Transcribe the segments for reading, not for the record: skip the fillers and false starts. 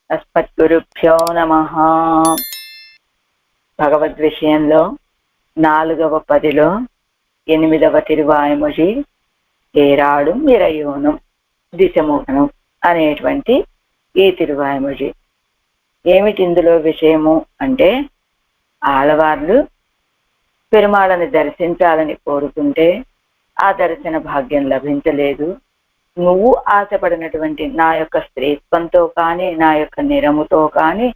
అస్మద్గురుభ్యో నమః. భగవద్ విషయంలో 4వ పదిలో 8వ తిరువాయుమొഴി ఏరాడుం ఇరయోనం దిశమోహనం అనేటువంటి ఈ తిరువాయుమొഴి. ఏమిటి ఇందులో విషయము అంటే, ఆడవాళ్ళు పెరుమాళని దర్శించాలని కోరుకుంటే ఆ దర్శన భాగ్యం లభించలేదు. నువ్వు ఆశపడినటువంటి నా యొక్క స్త్రీత్వంతో కానీ, నా యొక్క నిరముతో కానీ,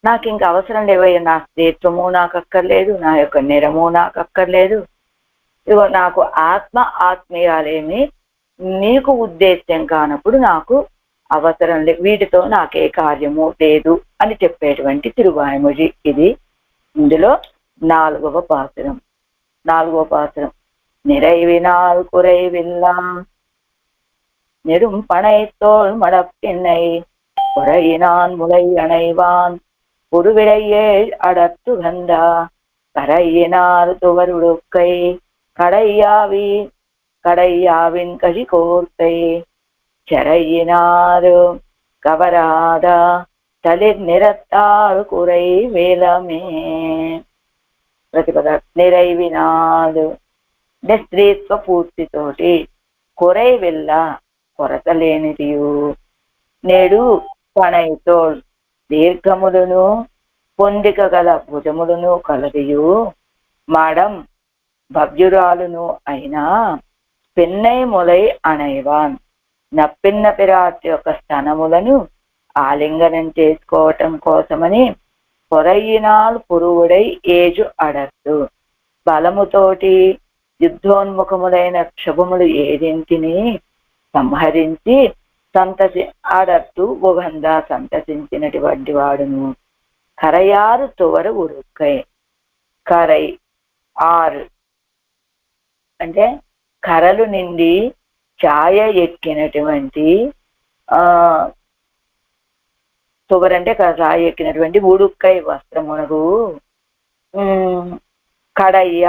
నాకు ఇంక అవసరం లేవయ్యా, నా స్త్రీత్వము నాకు అక్కర్లేదు, నా యొక్క నిరము నాకు అక్కర్లేదు, ఇగో నాకు ఆత్మీయాలేమి నీకు ఉద్దేశ్యం కానప్పుడు నాకు అవసరం లేదు, వీటితో నాకే కార్యము లేదు అని చెప్పేటువంటి తిరువాయుమొഴి ఇది. ఇందులో 4వ పాసురం. 4వ పాసురం நிறைவினால் குறைவில்லாம் நெடும் பனைத்தோள் மடப்பின்னை குறையினான் முலை அணைவான் புருவிடையேழ் அடர்த்து கந்தா கரையினார் துவருடுக்கை கடையாவின் கழி கோர்த்தை செறையினார் கவராதா தளிர் நிறத்தாள் குறை வேலமே. ప్రతిపద నిరైవినాలు అంటే స్త్రీత్వ పూర్తితోటి, కొరైవెల్ల కొరత లేనిదియు, నేడు పనైతో దీర్ఘములను పొందిక గల భుజములను కలదియు, మాడం భవ్యురాలును అయినా పెన్నై మొలై అణైవాన్ నప్పిన్న పిరాట్ యొక్క స్థనములను ఆలింగనం చేసుకోవటం కోసమని పొరయినాలు పురువుడై ఏజు అడర్తు బలముతోటి యుద్ధోన్ముఖములైన క్షుభములు ఏదింటిని సంహరించి అడర్తు ఉగందా సంతసించినటువంటి వాడును. కరయారు తువరు ఉరుక్కై, కరై ఆరు అంటే కరలు నిండి ఛాయ ఎక్కినటువంటి తువరంటే రాయి ఎక్కినటువంటి ఉడుక్కై వస్త్రమునకు, కడయ్య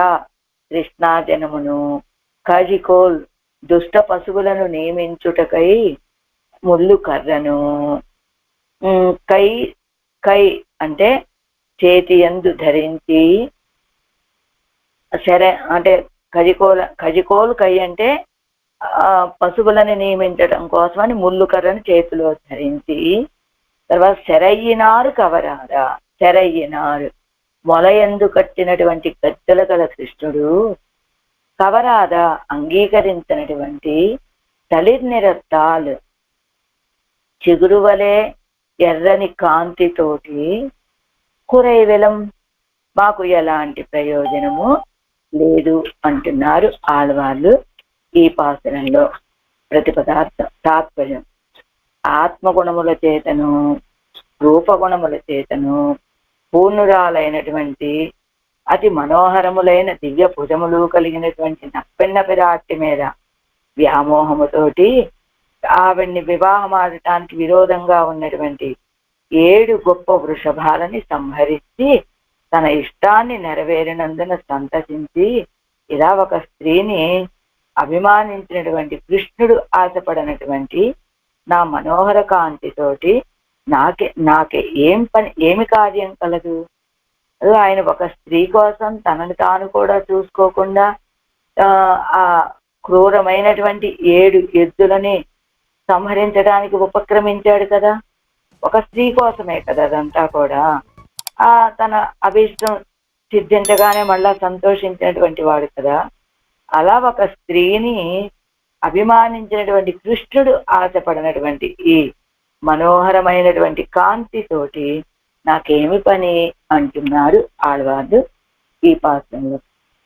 కృష్ణాజనమును, కజికోల్ దుష్ట పశువులను నియమించుటకై ముళ్ళు కర్రను, కై అంటే చేతి యందు ధరించి, అంటే కజికోల్ కై అంటే పశువులను నియమించడం కోసమని ముళ్ళు కర్రను చేతిలో ధరించి, తర్వాత శరయ్యినారు కవరారా, శరయ్యినారు మొలయందు కట్టినటువంటి గద్దెల గల కృష్ణుడు, కవరాద అంగీకరించినటువంటి తళిర్ నిరత్తాలు చిగురు వలె ఎర్రని కాంతితోటి, కురైవెలం మాకు ఎలాంటి ప్రయోజనము లేదు అంటున్నారు ఆడవాళ్ళు ఈ పాసురంలో. ప్రతిపదార్థ తాత్పర్యం, ఆత్మగుణముల చేతను రూపగుణముల చేతను పూర్ణురాలైనటువంటి అతి మనోహరములైన దివ్య భుజములు కలిగినటువంటి నప్పెన్న పిరాట్టి మీద వ్యామోహముతోటి ఆవిడ్ని వివాహమాడటానికి విరోధంగా ఉన్నటువంటి 7 గొప్ప వృషభాలని సంహరించి తన ఇష్టాన్ని నెరవేరినందున సంతసించి, ఇలా ఒక స్త్రీని అభిమానించినటువంటి కృష్ణుడు ఆశపడినటువంటి నా మనోహర కాంతితోటి నాకే ఏమి కార్యం కలదు. ఆయన ఒక స్త్రీ కోసం తనని తాను కూడా చూసుకోకుండా ఆ క్రూరమైనటువంటి 7 ఎద్దులని సంహరించడానికి ఉపక్రమించాడు కదా. ఒక స్త్రీ కోసమే కదా అదంతా కూడా. తన అభిష్టం సిద్ధించగానే మళ్ళా సంతోషించినటువంటి వాడు కదా. అలా ఒక స్త్రీని అభిమానించినటువంటి కృష్ణుడు ఆశపడినటువంటి ఈ మనోహరమైనటువంటి కాంతితోటి నాకేమి పని అంటున్నారు ఆళ్వార్లు ఈ పాత్రంలో.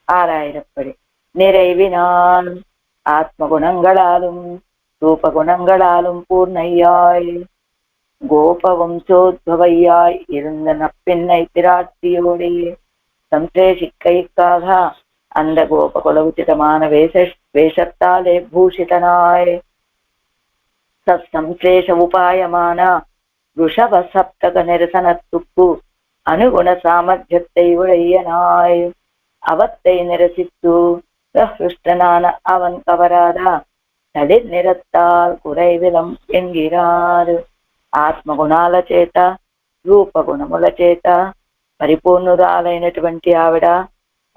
ఆరాయిరప్పడి நிறைவினால் ஆத்மகுணங்களாலும் ரூபகுணங்களாலும் பூர்ணையாய் கோபவம்சோத்பவையாய் இருந்த நப்பெண்ணை பிராட்டியோடே సంశ్లేషిక్కైకాగా அந்த గోపకుల ఉచితమాన వేషత్తాలే భూషితనాయ్ సత్సంశ్లేష ఉపాయమాన వృషభ సప్తక నిరసనత్తుక్కు అనుగుణ సామర్థ్యத்தை உடையனாய் அவத்தை நிரசித்து ஹృష్టனான அவன் கவராதா தளிர் நிறத்தால் குறைவிலம் என்கிறார். ఆత్మగుణాల చేత రూపగుణముల చేత పరిపూర్ణురాలైనటువంటి ఆవిడ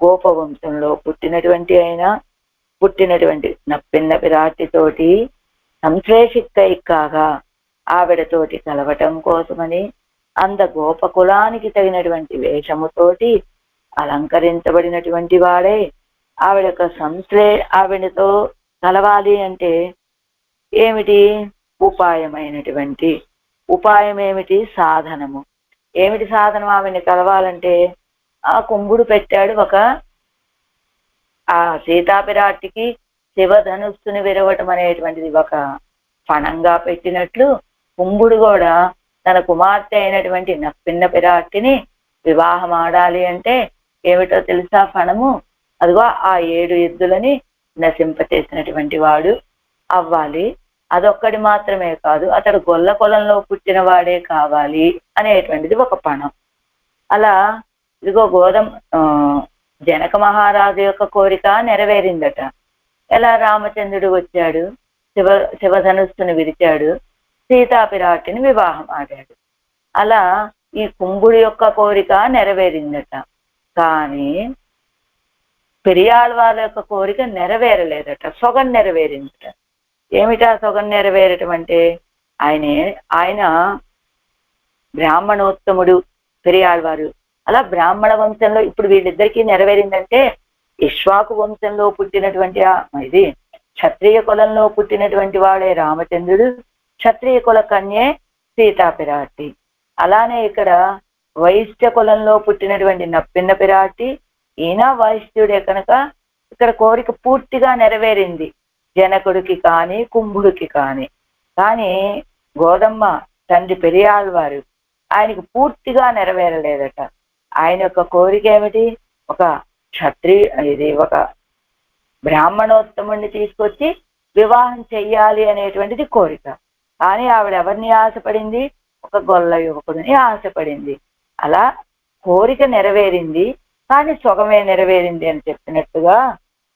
గోపవంశంలో పుట్టినటువంటి నప్పిన్న పిరాటితోటి సంశ్లేషిక్కై కాగా ఆవిడతోటి కలవటం కోసమని అంద గోపకులానికి తగినటువంటి వేషముతోటి అలంకరించబడినటువంటి వాడే ఆవిడతో కలవాలి అంటే ఏమిటి ఉపాయం ఏమిటి సాధనము ఏమిటి సాధనం ఆవిడని కలవాలంటే ఆ కుంభుడు పెట్టాడు ఆ సీతాపిరాటికి శివధనుస్సుని విరవటం అనేటువంటిది ఒక పణంగా పెట్టినట్లు కుంభుడు కూడా తన కుమార్తె అయినటువంటి నప్పిన్న పిరాటిని వివాహం ఆడాలి అంటే ఏమిటో తెలుసా పణము? అదిగో ఆ 7 ఎద్దులని నశింపచేసినటువంటి వాడు అవ్వాలి. అదొక్కడి మాత్రమే కాదు, అతడు గొల్ల కులంలో పుట్టిన వాడే కావాలి అనేటువంటిది ఒక పణం. అలా ఇదిగో జనక మహారాజు యొక్క కోరిక నెరవేరిందట. ఎలా? రామచంద్రుడు వచ్చాడు, శివధనుస్సును విరిచాడు, సీతాపిరాటిని వివాహం ఆడాడు. అలా ఈ కుంభుడి యొక్క కోరిక నెరవేరిందట. కానీ పెరియాళ్వాళ్ళ యొక్క కోరిక నెరవేరలేదట, సొగం నెరవేరిందట. ఏమిటా సొగం నెరవేరటం అంటే ఆయన బ్రాహ్మణోత్తముడు పెరియాళ్వారు. అలా బ్రాహ్మణ వంశంలో ఇప్పుడు వీళ్ళిద్దరికీ నెరవేరిందంటే ఇక్ష్వాకు వంశంలో పుట్టినటువంటి ఇది క్షత్రియ కులంలో పుట్టినటువంటి వాడే రామచంద్రుడు, క్షత్రియ కుల కన్యే సీతాపిరాటి. అలానే ఇక్కడ వైశ్య కులంలో పుట్టినటువంటి నప్పిన్న పిరాటి, ఈయన వైశ్యుడే కనుక ఇక్కడ కోరిక పూర్తిగా నెరవేరింది జనకుడికి కానీ కుంభుడికి కానీ. కానీ గోదమ్మ తండ్రి పెరియాళ్వారు ఆయనకి పూర్తిగా నెరవేరలేదట. ఆయన యొక్క కోరిక ఏమిటి? ఒక బ్రాహ్మణోత్తముడిని తీసుకొచ్చి వివాహం చెయ్యాలి అనేటువంటిది కోరిక. కానీ ఆవిడ ఎవరిని ఆశపడింది? ఒక గొల్ల యువకుడిని ఆశపడింది. అలా కోరిక నెరవేరింది, కానీ సొగమే నెరవేరింది అని చెప్పినట్టుగా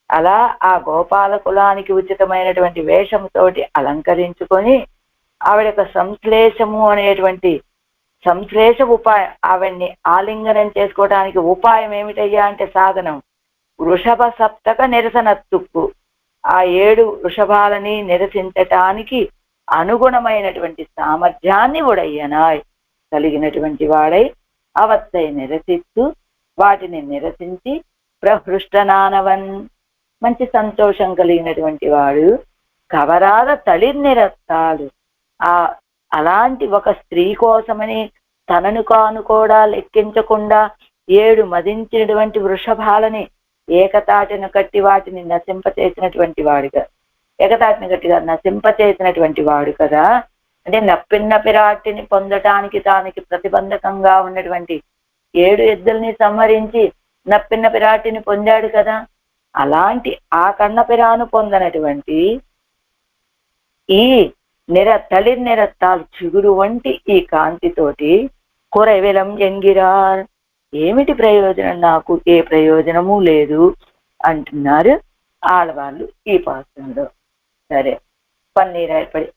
అలా ఆ గోపాల కులానికి ఉచితమైనటువంటి వేషంతోటి అలంకరించుకొని ఆవిడ యొక్క సంశ్లేష ఉపాయం, ఆవిడ్ని ఆలింగనం చేసుకోవడానికి ఉపాయం ఏమిటయ్యా అంటే సాధనం వృషభ సప్తక నిరసనత్తుక్కు. ఆ 7 వృషభాలని నిరసించటానికి అనుగుణమైనటువంటి సామర్థ్యాన్ని ఉడయ్యనాయ్ కలిగినటువంటి వాడై అవత్తై నిరసిస్తూ వాటిని నిరసించి ప్రహృష్టనానవన్ మంచి సంతోషం కలిగినటువంటి వాడు కవరాల తళిర్నిరత్తాలు. అలాంటి ఒక స్త్రీ కోసమని తనను కాను కూడా లెక్కించకుండా 7 మదించినటువంటి వృషభాలని ఏకతాటిన కట్టి వాటిని నశింపచేసినటువంటి వాడు కదా. అంటే నప్పిన్న పిరాటిని పొందటానికి తానికి ప్రతిబంధకంగా ఉన్నటువంటి 7 ఎద్దుల్ని సంహరించి నప్పిన్న పిరాటిని పొందాడు కదా. అలాంటి ఆ కన్నపిరాను పొందనటువంటి ఈ తళిర్నిరత్తాలు చిగురు వంటి ఈ కాంతితోటి కొరవెలం ఎంగిరార్, ఏమిటి ప్రయోజనం? నాకు ఏ ప్రయోజనము లేదు అంటున్నారు ఆడవాళ్ళు ఈ పాత్రంలో. సరే, పన్నీరు ఏర్పడి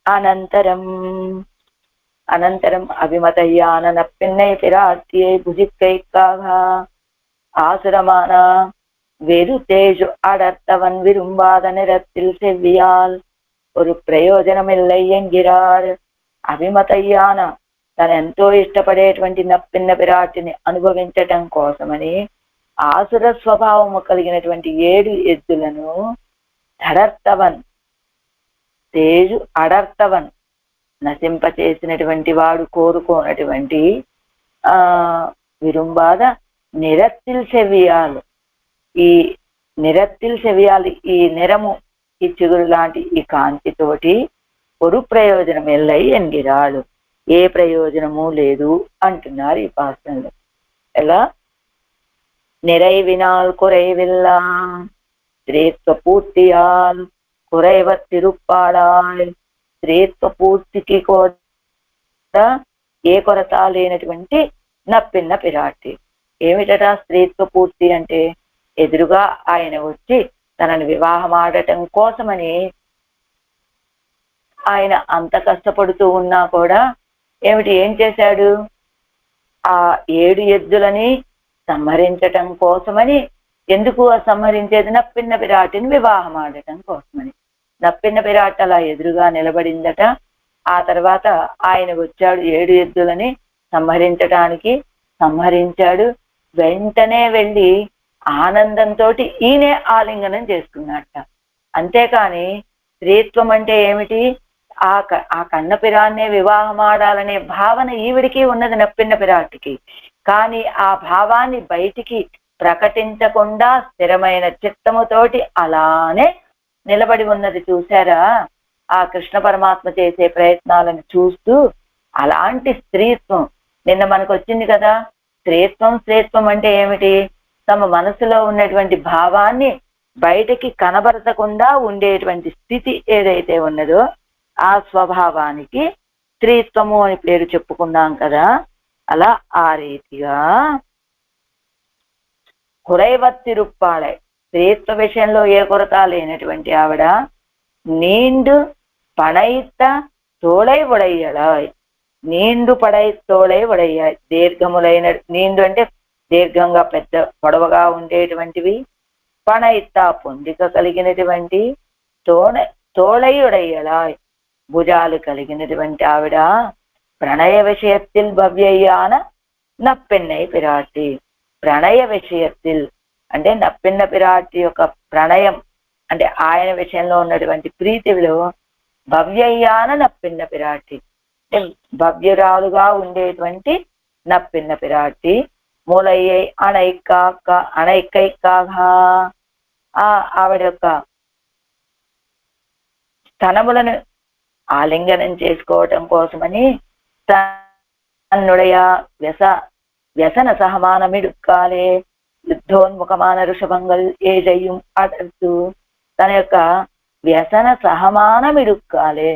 అనంతరం అభిమతయ్యాన నప్పిన్నై పిరాట్యై భుజిక్కైక్కాగా ஆசுரமான வெறு தேஜு அடர்த்தவன் விரும்பாத நிறத்தில் செவ்வியால் ஒரு ప్రయోజనమిల్లై ఎంగిరార్. అభిమతయ్యాన తనెంతో ఇష్టపడేటువంటి నప్పిన్న పిరాటిని అనుభవించటం కోసమని ఆసుర స్వభావము కలిగినటువంటి 7 ఎద్దులను అడర్తవన్ నశింపచేసినటువంటి వాడు కోరుకోనటువంటి విరుంబాద నిరత్తిల్ సెవియాలు. ఈ నిరత్తిల్ సెవియాలు, ఈ నిరము, ఈ చిగురు లాంటి ఈ కాంతితోటి ஒரு ప్రయోజనం ఎల్లై ఎంగిరాడు, ఏ ప్రయోజనము లేదు అంటున్నారు ఈ పాత్రలో. ఎలా? நிறைவினால் குறைவில்லா ஸ்திரீத்வ பூர்த்தியால் குறைவ తిరుప్పాళాయ్. స్త్రీత్వ పూర్తికి కూడా ఏ కొరత లేనటువంటి నప్పిన్న పిరాటి. ఏమిటట స్త్రీత్వ పూర్తి అంటే? ఎదురుగా ఆయన వచ్చి తనని వివాహం ఆడటం కోసమని ఆయన అంత కష్టపడుతూ ఉన్నా కూడా ఏం చేశాడు? ఆ 7 ఎద్దులని సంహరించటం కోసమని. ఎందుకు సంహరించేది? నప్పిన్న పిరాటిని వివాహం ఆడటం కోసమని. నప్పిన్న పిరాట అలా ఎదురుగా నిలబడిందట. ఆ తర్వాత ఆయన వచ్చాడు 7 ఎద్దులని సంహరించటానికి. సంహరించాడు. వెంటనే వెళ్ళి ఆనందంతో ఈయనే ఆలింగనం చేసుకున్నట్ట. అంతేకాని స్త్రీత్వం అంటే ఏమిటి? ఆ కన్న పిరాన్నే వివాహం ఆడాలనే భావన ఈవిడికి ఉన్నది, నప్పిన్న పిరాటికి. కానీ ఆ భావాన్ని బయటికి ప్రకటించకుండా స్థిరమైన చిత్తముతోటి అలానే నిలబడి ఉన్నది. చూశారా ఆ కృష్ణ పరమాత్మ చేసే ప్రయత్నాలను చూస్తూ? అలాంటి స్త్రీత్వం నిన్న మనకు వచ్చింది కదా. స్త్రీత్వం అంటే ఏమిటి? తమ మనసులో ఉన్నటువంటి భావాన్ని బయటికి కనబరచకుండా ఉండేటువంటి స్థితి ఏదైతే ఉన్నదో ఆ స్వభావానికి స్త్రీత్వము అని పేరు చెప్పుకున్నాం కదా. అలా ఆ రీతిగా కురైవత్తిరుప్పాళై, స్త్రీత్వ విషయంలో ఏ కొరత లేనటువంటి ఆవిడ నీండు పడైత తోళై ఉడయ్యడాయ్. నీండు పడై తోళై ఉడయ్యాయి. దీర్ఘములైన, నీండు అంటే దీర్ఘంగా పెద్ద పొడవగా ఉండేటువంటివి, పణైత పొందిక కలిగినటువంటి, తోళై ఉడయ్యడాయ్ భుజాలు కలిగినటువంటి ఆవిడ ప్రణయ విషయத்தில் భవ్యయ్యాన నప్పెన్నై పిరాటి. ప్రణయ విషయத்தில் అంటే నప్పిన్న పిరాటి యొక్క ప్రణయం అంటే ఆయన విషయంలో ఉన్నటువంటి ప్రీతిలో భవ్యయ్యాన నప్పిన్న పిరాటి అంటే భవ్యురాలుగా ఉండేటువంటి నప్పిన్న పిరాటి. మూలయ్యై అణైకైకాగా ఆవిడ యొక్క స్తనములను ఆలింగనం చేసుకోవటం కోసమని తన్నుడయ వ్యసన సహమానమిడుక్కాలే యుద్ధోన్ముఖమాన ఋషభంగల్ ఏజయ్యం అడర్తూ. తన యొక్క వ్యసన సహమానమిడుక్కాలే,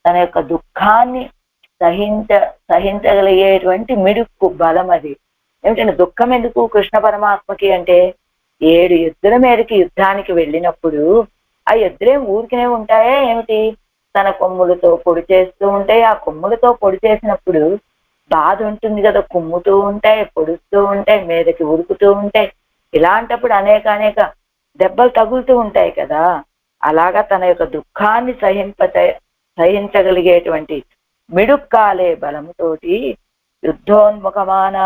తన యొక్క దుఃఖాన్ని సహించగలిగేటువంటి మిడుక్కు బలం అది. ఏమిటంటే దుఃఖం ఎందుకు కృష్ణ పరమాత్మకి అంటే 7 ఎద్దుల మీదకి యుద్ధానికి వెళ్ళినప్పుడు ఆ ఎద్దులేం ఊరికినే ఉంటాయా ఏమిటి? తన కొమ్ములతో పొడి చేస్తూ ఉంటాయి. ఆ కొమ్ములతో పొడి చేసినప్పుడు బాధ ఉంటుంది కదా, కుమ్ముతూ ఉంటాయి, పొడుస్తూ ఉంటాయి, మీదకి ఉరుకుతూ ఉంటాయి. ఇలాంటప్పుడు అనేక దెబ్బలు తగులుతూ ఉంటాయి కదా. అలాగా తన యొక్క దుఃఖాన్ని సహించగలిగేటువంటి మిడుక్కాలే బలముతోటి యుద్ధోన్ముఖమాన,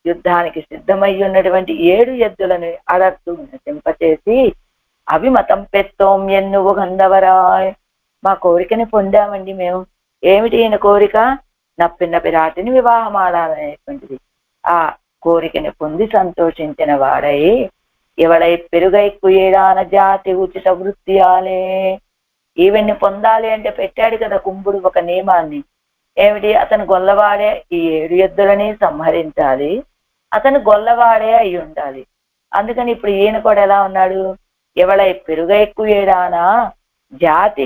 యుద్ధానికి సిద్ధమై ఉన్నటువంటి 7 ఎద్దులను అడర్తూ నశింపచేసి అభిమతం పెత్తోం ఎన్నువు గంధవరాయ్. మా కోరికని పొందామండి మేము. ఏమిటి ఈయన కోరిక? నప్పిన్న పిరాటిని వివాహం ఆడాలనేటువంటిది. ఆ కోరికని పొంది సంతోషించిన వాడై ఎవడై పెరుగైక్కు ఏడాన జాతి ఉచిత వృత్తియాలే. ఈవెన్ని పొందాలి అంటే పెట్టాడు కదా కుంభుడు ఒక నియమాన్ని. ఏమిటి? అతను గొల్లవాడే, ఈ 7 ఎద్దులని సంహరించాలి, అతను గొల్లవాడే అయి ఉండాలి. అందుకని ఇప్పుడు ఈయన కూడా ఎలా ఉన్నాడు? ఎవడై పెరుగైక్కు ఏడానా జాతి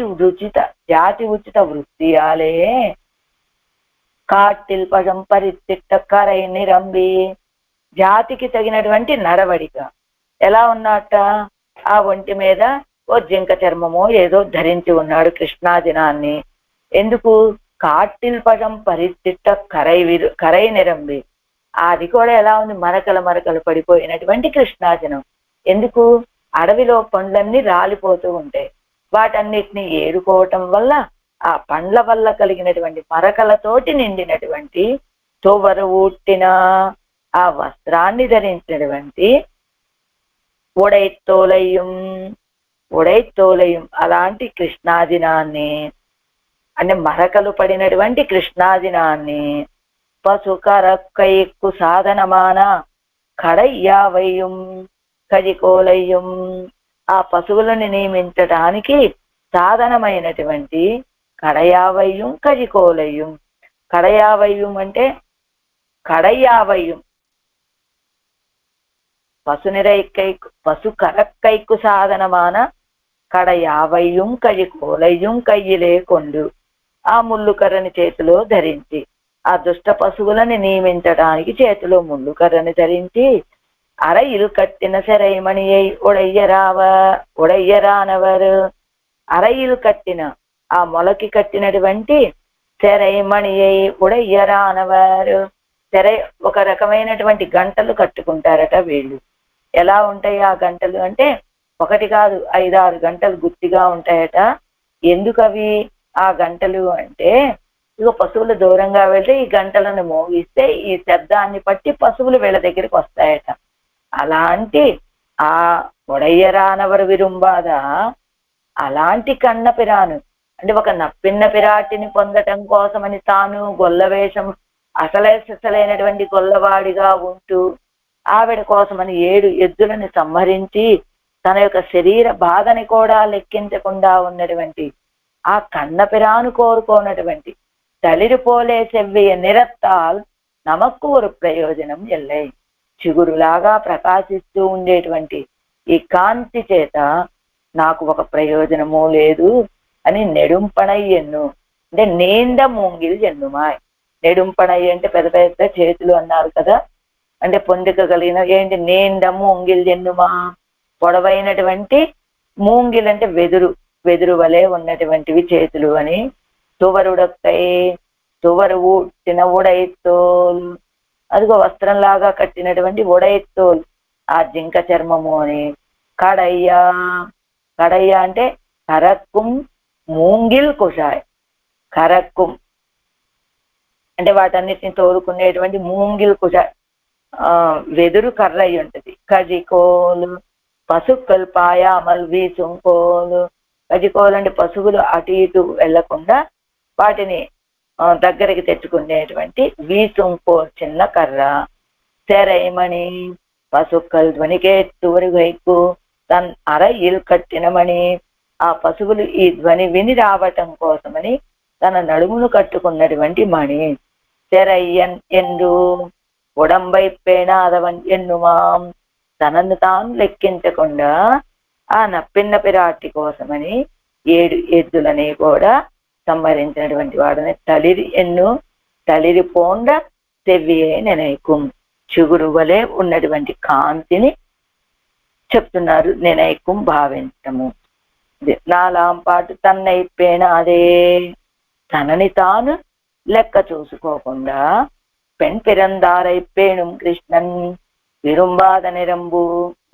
ఉచిత వృత్తియాలే కాటిల్ పదం పరితిట్ట కరై నిరంబి. జాతికి తగినటువంటి నడవడిక ఎలా ఉన్నట్ట? ఆ ఒంటి మీద ఓ జింక చర్మమో ఏదో ధరించి ఉన్నాడు కృష్ణాదినాన్ని. ఎందుకు? కాటిల్ పదం పరితిట్ట కరై నిరంబి. అది కూడా ఎలా ఉంది? మరకలు పడిపోయినటువంటి కృష్ణాజనం. ఎందుకు? అడవిలో పండ్లన్నీ రాలిపోతూ ఉంటాయి. వాటన్నిటిని ఏరుకోవటం వల్ల ఆ పండ్ల వల్ల కలిగినటువంటి మరకలతోటి నిండినటువంటి తోవరు ఊట్టిన ఆ వస్త్రాన్ని ధరించినటువంటి ఉడైతోలయం అలాంటి కృష్ణాదినాన్ని అంటే మరకలు పడినటువంటి కృష్ణాదినాన్ని పశుకరక్కైక్కు సాధనమాన కడయ్యావయ్యం కజికోలయ్యం. ఆ పశువులను నియమించడానికి సాధనమైనటువంటి కడయావయ్యం కజికోలయ్యం. కడయావయ్యం అంటే కడయావయ్యం పశుకరక్కైక్కు సాధనమాన కడయావయ్యం కజికోలయ్యం కయ్యిలే కొండు. ఆ ముళ్ళుకర్రని చేతిలో ధరించి ఆ దుష్ట పశువులని నియమించడానికి చేతిలో ముళ్ళుకర్రని ధరించి అరయిలు కట్టిన సెరైమణియై ఉడయ్యరానవరు. అరయిలు కట్టిన ఆ మొలకి కట్టినటువంటి తెరైమణియై ఉడయ్యరానవారు. తెరై ఒక రకమైనటువంటి గంటలు కట్టుకుంటారట వీళ్ళు. ఎలా ఉంటాయి ఆ గంటలు అంటే ఒకటి కాదు 5-6 గంటలు గుత్తిగా ఉంటాయట. ఎందుకు అవి ఆ గంటలు అంటే ఇక పశువులు దూరంగా వెళ్తే ఈ గంటలను మోగిస్తే ఈ శబ్దాన్ని బట్టి పశువులు వీళ్ళ దగ్గరికి వస్తాయట. అలాంటి ఆ ఉడయ్యరానవరు విరుంబాద అలాంటి కన్న పిరాను అంటే ఒక నప్పిన్న పిరాటిని పొందటం కోసమని తాను గొల్ల వేషం అసలైనటువంటి గొల్లవాడిగా ఉంటూ ఆవిడ కోసమని 7 ఎద్దులను సంహరించి తన యొక్క శరీర బాధని కూడా లెక్కించకుండా ఉన్నటువంటి ఆ కన్నపిరాను కోరుకోనటువంటి తలిరి పోలే చెవ్వియ నిరత్తాల్ నమక్కు ఒక ప్రయోజనం ఎల్లై. చిగురులాగా ప్రకాశిస్తూ ఉండేటువంటి ఈ కాంతి చేత నాకు ఒక ప్రయోజనము లేదు అని నెడుంపణయ్యన్ను అంటే నీండ మూంగిల్ జన్నుమాయ్. నెడుంపణయ్య అంటే పెద్ద పెద్ద చేతులు అన్నారు కదా, అంటే పొందిక కలిగిన ఏంటి నీండ మూంగిల్ జన్నుమా, పొడవైనటువంటి మూంగిల్ అంటే వెదురు వలె ఉన్నటువంటివి చేతులు అని. తువరుడొక్కై తువరు ఊట్టిన ఉడైతోలు, అదిగో వస్త్రంలాగా కట్టినటువంటి ఉడైతోలు ఆ జింక చర్మము అని. కడయ్యా కడయ్య అంటే కరక్కుం మూంగిల్ కుషాయ్. కరక్కుం అంటే వాటన్నిటిని తోడుకునేటువంటి మూంగిల్ కుషాయ్ వెదురు కర్ర అయి ఉంటది. కజికోలు పశుక్కల్ పాయామల్ వీసుంకోలు. కజికోలు అంటే పశువులు అటు ఇటు వెళ్లకుండా వాటిని దగ్గరికి తెచ్చుకునేటువంటి వీసుంకో చిన్న కర్ర. తెరైమణి పశుక్కల్ ధ్వనికే తువరుగైకు తన్ అరయిల్ కట్టినమణి. ఆ పశువులు ఈ ధ్వని విని రావటం కోసమని తన నడుమును కట్టుకున్నటువంటి మణి. తెరయ్యన్ ఎందు ఉడంబై పేణాదవన్ ఎన్నుమాం. తనను తాను లెక్కించకుండా ఆ నప్పిన్న పిరాటి కోసమని 7 ఎద్దులని కూడా సంహరించినటువంటి వాడని. తలిరి ఎన్ను తలిరి పోండ తెవ్వియే నెనైకుం. చిగురు వలె ఉన్నటువంటి కాంతిని చెప్తున్నారు నెనైకుం భావించటము. నాలాంపాటు తన్నైపోయిన అదే తనని తాను లెక్క చూసుకోకుండా పెన్ పిరందారైపోయిను కృష్ణన్ విరుంబాద నిరంబు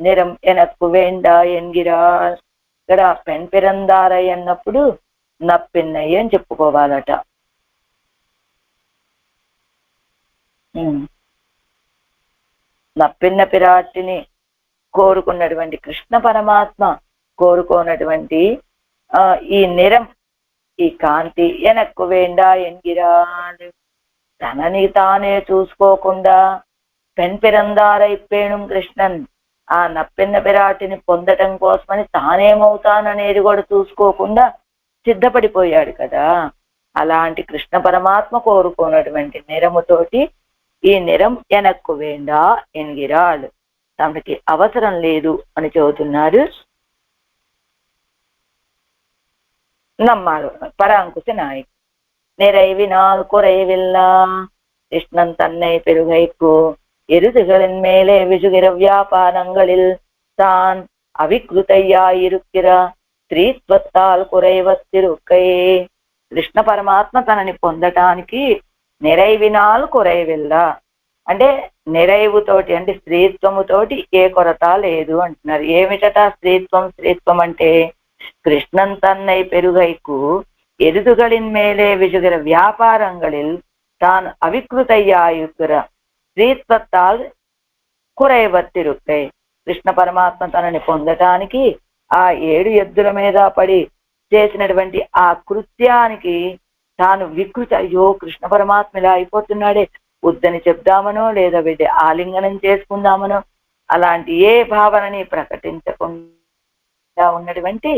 నిరం ఎనక్కు వేండ ఎన్గిరా. ఇక్కడ పెన్ పిరందారై అన్నప్పుడు నప్పిన్నయ్య అని చెప్పుకోవాలట. నప్పిన్న పిరాటిని కోరుకున్నటువంటి కృష్ణ పరమాత్మ కోరుకోనటువంటి ఈ నిరం ఈ కాంతి ఎనక్కు వేండా ఎన్గిరా. తనని తానే చూసుకోకుండా పెన్పిరందారైపోయాను కృష్ణన్ ఆ నప్పిన్న పిరాటిని పొందటం కోసమని తానేమవుతాననేది కూడా చూసుకోకుండా సిద్ధపడిపోయాడు కదా. అలాంటి కృష్ణ పరమాత్మ కోరుకోనటువంటి నిరముతోటి ఈ నిరం ఎనక్కు వేండా ఎన్గిరాడు, తనకి అవసరం లేదు అని చెబుతున్నారు நம்மால் பராங்குசி நாயக். நிறைவினால் குறைவில்லா கிருஷ்ணன் தன்னை பெருகைக்கு எருதுகளின் மேலே விசுகிற வியாபாரங்களில் தான் అవికృతయ్యాయిరుక్కిర స్త్రీత్వత్తాల్ కురైవత్తిరుక్కై. కృష్ణ పరమాత్మ తనని పొందటానికి నిరైవినాల్ కురైవిల్లా అంటే నిరైవుతోటి అంటే స్త్రీత్వముతోటి ఏ కొరత లేదు అంటున్నారు. ఏమిటట స్త్రీత్వం అంటే கிருஷ்ணன் தன்னை பெருகைக்கு எருதுகளின் மேலே விசுகிற வியாபாரங்களில் தான் అవికృతయ్యాయుక్కిర స్త్రీత్వత్తాల్ కురైవత్తిరుక్కై. కృష్ణ పరమాత్మ తనని పొందటానికి ఆ 7 ఎద్దుల మీద పడి చేసినటువంటి ఆ కృత్యానికి తాను వికృత, అయ్యో కృష్ణ పరమాత్మ ఇలా అయిపోతున్నాడే, వద్దని చెప్దామనో లేదా వీడి ఆలింగనం చేసుకుందామనో అలాంటి ఏ భావనని ప్రకటించకుండా ఉన్నటువంటి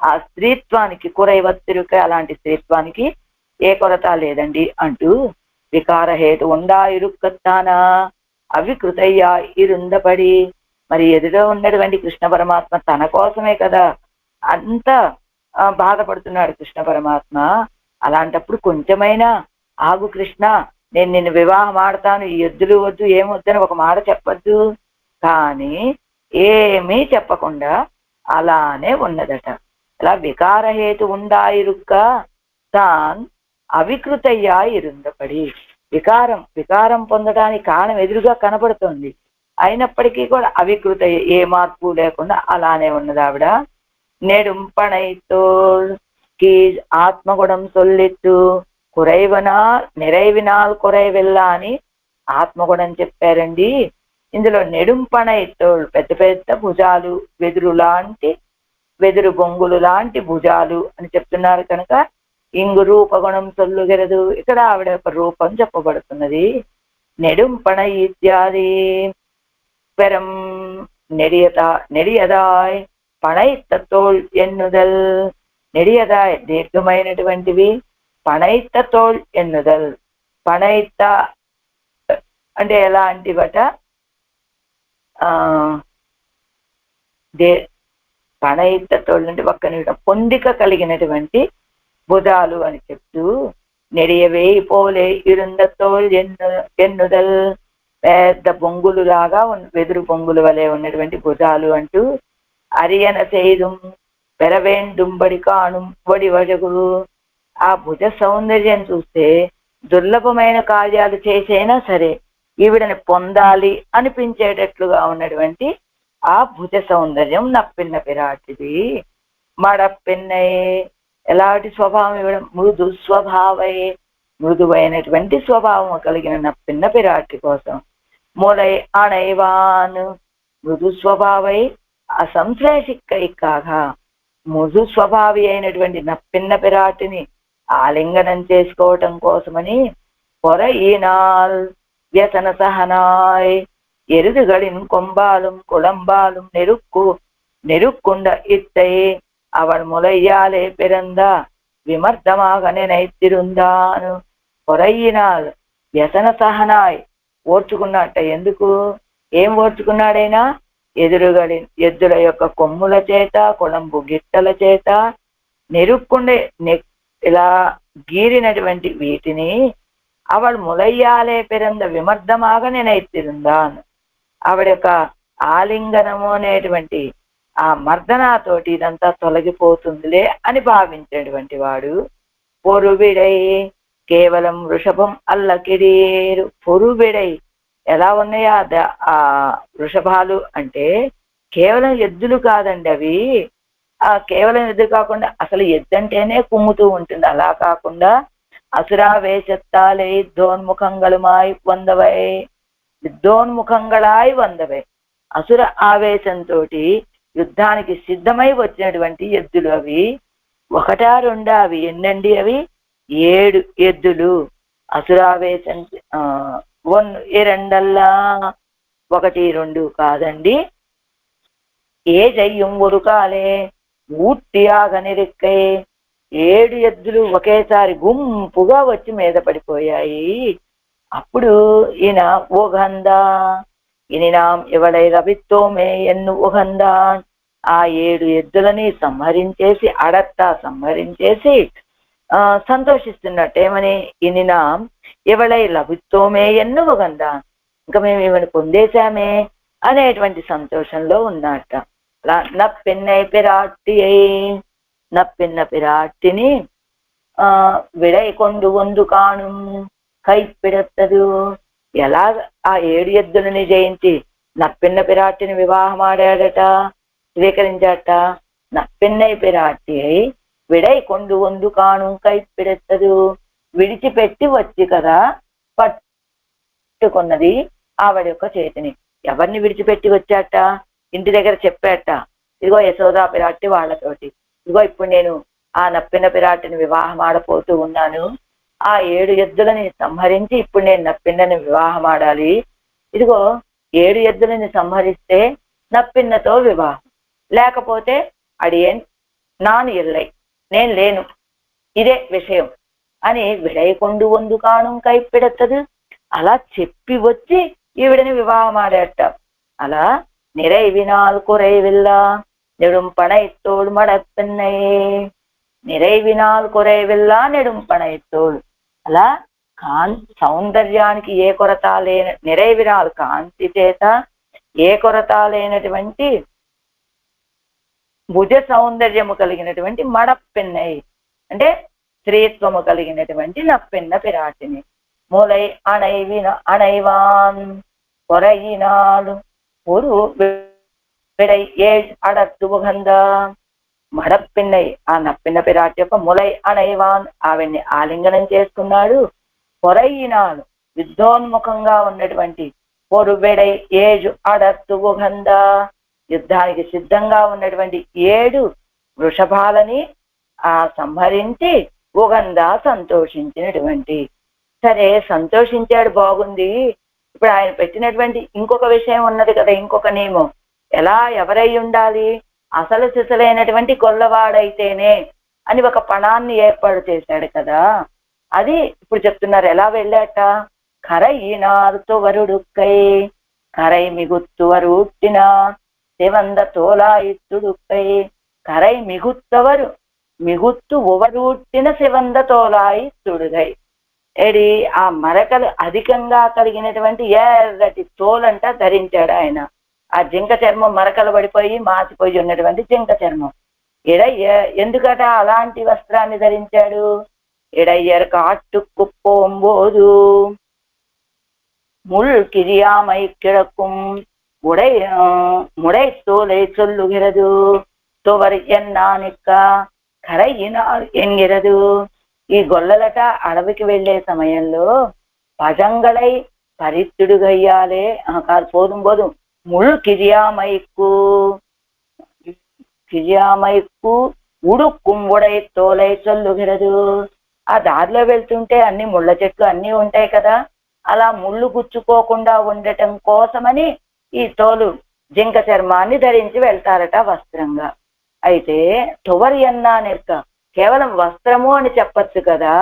ఆ స్త్రీత్వానికి కురైవత్తిరుక అలాంటి స్త్రీత్వానికి ఏ కొరత లేదండి అంటూ వికారహేతు ఉండాయిరుక్కత్తానా అవికృతయ్యా ఇరుందపడి. మరి ఎదుట ఉన్నటువంటి కృష్ణ పరమాత్మ తన కోసమే కదా అంత బాధపడుతున్నాడు కృష్ణ పరమాత్మ. అలాంటప్పుడు కొంచెమైనా ఆగు కృష్ణ, నేను నిన్ను వివాహం ఆడతాను, ఈ ఎద్దులు వద్దు ఏమొద్దని ఒక మాట చెప్పద్దు. కానీ ఏమీ చెప్పకుండా అలానే ఉన్నదట. అలా వికారహేతు ఉండాయిరుక్క తాన్ అవికృతయ్యా ఇరుందపడి. వికారం పొందడానికి కారణం ఎదురుగా కనపడుతుంది, అయినప్పటికీ కూడా అవికృత, ఏ మార్పు లేకుండా అలానే ఉన్నది ఆవిడ. నెడుంపణైతోల్ కీజ్ ఆత్మగుణం సొల్లిత్తు కురైవనాల్ నిరైవినాల్ కురైవెల్లా అని ఆత్మగుణం చెప్పారండి. ఇందులో నెడుంపణైతోల్ పెద్ద పెద్ద భుజాలు, వెదురు బొంగులు లాంటి భుజాలు అని చెప్తున్నారు కనుక ఇంగు రూపగుణం సొల్లుగెరదు, ఇక్కడ ఆవిడ యొక్క రూపం చెప్పబడుతున్నది. నెడుంపణ ఇత్యాది పెరం నెడియదాయ్ పణైత్త తోల్ ఎన్నుదల్. నెడియదాయ్ దీర్ఘమైనటువంటివి, పణైత్త తోల్ ఎన్నుదల్. పణైత్త అంటే ఎలాంటివట, పణైత్త తోళ్ళు అంటే పక్కన పొందిక కలిగినటువంటి భుజాలు అని చెప్తూ, నెడియవే పోలే ఇరుంద తోల్ ఎన్నుదల్, పెద్ద బొంగులు లాగా వెదురు బొంగులు వలె ఉన్నటువంటి భుజాలు అంటూ, అరియన సేదుం పెరవేండుంబడి కాణుం వడి వజగు. ఆ భుజ సౌందర్యం చూస్తే దుర్లభమైన కార్యాలు చేసైనా సరే ఈవిడని పొందాలి అనిపించేటట్లుగా ఉన్నటువంటి ఆ భుజ సౌందర్యం నప్పిన్న పిరాటిది. మడపిన్నయే ఎలాంటి స్వభావం ఇవ్వడం, మృదు స్వభావే మృదువైనటువంటి స్వభావం కలిగిన నప్పిన్న పిరాటి కోసం. మూలై అణైవాన్ మృదు స్వభావై అసంశ్లేషిక్కై కాగా, మృదు స్వభావి అయినటువంటి నప్పిన్న పిరాటిని ఆలింగనం చేసుకోవటం కోసమని పొర ఈనాల్ వ్యసన సహనాయ్ ఎరుదుగడిన్ కొంబాலும் కుళంబాலும் நெருக்குண்ட இத்தை அவள் முளையாலே பிறந்த விமர்த்தமாக நினைத்திருந்தாను. పొరయినాల్ వ్యసన సహనాయ్ ఓర్చుకున్నట్ట. ఎందుకు, ఏం ఓర్చుకున్నాడైనా? ఎద్దుల యొక్క కొమ్ముల చేత, కొలంబు గిట్టల చేత నెరుక్కుండే ఇలా గీరినటువంటి వీటిని అవள் ములయ్యాలే పిరంద విమర్దమాగ నినైతిరుందాను. ఆవిడ యొక్క ఆలింగనము అనేటువంటి ఆ మర్దనాతోటి ఇదంతా తొలగిపోతుందిలే అని భావించేటువంటి వాడు. పొరువిడై కేవలం వృషభం అల్లకిడేరు. పొరువిడై ఎలా ఉన్నాయా ఆ వృషభాలు అంటే కేవలం ఎద్దులు కాదండి అవి. ఆ కేవలం ఎద్దు కాకుండా అసలు ఎద్దంటేనే కుమ్ముతూ ఉంటుంది. అలా కాకుండా అసురావేశత్తాలై యుద్ధోన్ముఖంగళమాయ్ వందవై అసుర ఆవేశంతో యుద్ధానికి సిద్ధమై వచ్చినటువంటి ఎద్దులు అవి. ఒకటా రెండా? అవి ఎన్నండి? అవి 7 ఎద్దులు. అసురావేశం రెండల్లా 1 2 కాదండి. ఏ జయ్యం ఉరుకాలే ఊట్టియాగనిరిక్కై 7 ఎద్దులు ఒకేసారి గుంపుగా వచ్చి మీద పడిపోయాయి. అప్పుడు ఈయన ఉగందా ఇనినాం ఇవళై రవిత్వమే ఎన్ను ఉగందాన్, ఆ 7 ఎద్దులని సంహరించేసి సంహరించేసి సంతోషిస్తున్నట్టు. ఏమని? ఇనినాం ఇవళై లభిత్వమే ఎన్ను ఉగందాన్, ఇంకా మేము ఇవన్నీ పొందేశామే అనేటువంటి సంతోషంలో ఉన్నట్ట. నప్పిన్న పిరాటిని విడై కొండు వందు కాణు కైపిడత్తదు. ఎలా ఆ 7 ఎద్దులని జయించి నప్పిన్న పిరాటిని వివాహమాడాడట, స్వీకరించాట. నప్పిన్నై పిరాటి అయి విడై కొండు వందు కాణు కైపిడత్తదు, విడిచిపెట్టి వచ్చి కదా పట్టుకున్నది ఆవిడ యొక్క చేతిని. ఎవరిని విడిచిపెట్టి వచ్చాట? ఇంటి దగ్గర చెప్పాట, ఇదిగో యశోదా పిరాటి వాళ్ళతోటి, ఇదిగో ఇప్పుడు నేను ఆ నప్పిన పిరాటిని వివాహం ఆడపోతూ ఉన్నాను. ఆ 7 ఎద్దులని సంహరించి ఇప్పుడు నేను నప్పిన్నని వివాహం ఆడాలి. ఇదిగో 7 ఎద్దులని సంహరిస్తే నప్పిన్నతో వివాహం, లేకపోతే అడియన్ నాన్ ఇల్లై, నేను లేను, ఇదే విషయం అని విడై కొండు వందు కాణు కైపిడత్తదు. అలా చెప్పి వచ్చి ఈవిడని వివాహం ఆడేట. అలా நிறைவினால் குறைவில்லா நெடும்பனைத்தோள் మడపిన్నయే. நிறைవినాల్ కురైవిల్లా నెడుంపణైతోళ్. అలా సౌందర్యానికి ఏ కొరత లేని, నిరైవినాల్ కాంతి చేత ఏ కొరత లేనటువంటి భుజ సౌందర్యము కలిగినటువంటి మడపిన్నై అంటే స్త్రీత్వము కలిగినటువంటి నప్పెన్న పిరాటిని. మూలై అణైవాన్ పొరయినాడు ஒரு విడై ఏజ్ అడత్తు ఉగంద. మడప్పిన్నై ఆ నప్పిన్న పిరాటి యొక్క ములై అణైవాన్ ఆవిడ్ని ఆలింగనం చేసుకున్నాడు. పొరయినాడు యుద్ధోన్ముఖంగా ఉన్నటువంటి పొరుబెడై ఏజు అడత్తు ఉగంద యుద్ధానికి సిద్ధంగా ఉన్నటువంటి 7 వృషభాలని సంహరించి ఉగంద సంతోషించినటువంటి. సరే సంతోషించాడు, బాగుంది. ఇప్పుడు ఆయన పెట్టినటువంటి ఇంకొక విషయం ఉన్నది కదా, ఇంకొక నియమం. ఎవరై ఉండాలి? అసలు సిసలైనటువంటి గొల్లవాడైతేనే అని ఒక పణాన్ని ఏర్పాటు చేశాడు కదా. అది ఇప్పుడు చెప్తున్నారు. ఎలా వెళ్ళాట? కరైయినార్తో వరుడుక్కై కరై మిగుత్తువరు ఉట్టిన శివంద తోలాయిత్తుడుక్కై కరై మిగుత్తు ఉవరు ఉట్టిన శివంద తోలాయిత్తుడుగై. ఏడి ఆ మరకలు అధికంగా కలిగినటువంటి ఎర్రటి తోలంట ధరించాడు ఆయన. ఆ జింక చర్మం మరకలు పడిపోయి మాసిపోయి ఉన్నటువంటి జింక చర్మం. ఎందుకట అలాంటి వస్త్రాన్ని ధరించాడు? ఇడయ్యర్ కాట్టు కుప్పోంబోదు ముள் கிரியாமை கிழக்கும் முடை தோலை சொல்லுகிறது తోవరి ఎన్నానిక్క కరైయినార్ ఎన్గిరదు. ఈ గొల్లలట అడవికి వెళ్లే సమయంలో పజంగళై పరిత్తుడుగయ్యాలే కాదు పోదుం ముள் కిరియామైక్కు ఉడుక్కుం ఉడై తోలై చొల్లుగిరదు. ఆ దారిలో వెళ్తుంటే అన్ని ముళ్ళ చెట్లు అన్నీ ఉంటాయి కదా, అలా ముళ్ళు గుచ్చుకోకుండా ఉండటం కోసమని ఈ తోలు జింక చర్మాన్ని ధరించి వెళ్తారట వస్త్రంగా. అయితే తొవరియన్నా నెక్క కేవలం వస్త్రము అని చెప్పచ్చు కదా,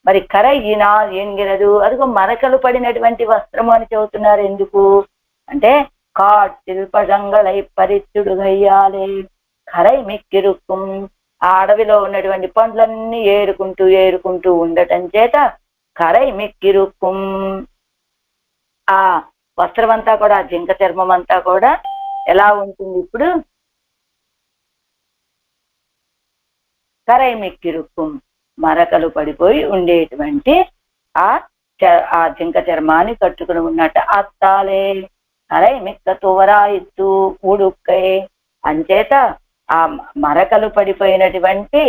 మరి కరైయినా ఎంగిరదు అదిగో మరకలు పడినటువంటి వస్త్రము అని చెబుతున్నారు. ఎందుకు అంటే కాటిల్ పజంగళై పరిత్తుడుగయ్యాలే కరై మిక్కిరుక్కుం ఆ అడవిలో ఉన్నటువంటి పండ్లన్నీ ఏరుకుంటూ ఉండటం చేత కరై మిక్కిరుక్కుం ఆ వస్త్రం అంతా కూడా ఆ జింక చర్మం అంతా కూడా ఎలా ఉంటుంది? ఇప్పుడు కరై మిక్కిరుక్కుం మరకలు పడిపోయి ఉండేటువంటి ఆ జింక చర్మాన్ని కట్టుకుని ఉన్నట్ట. అత్తాలే కరై మిక్క తువరాయిత్తు ఉడుక్కై అంచేత ఆ మరకలు పడిపోయినటువంటి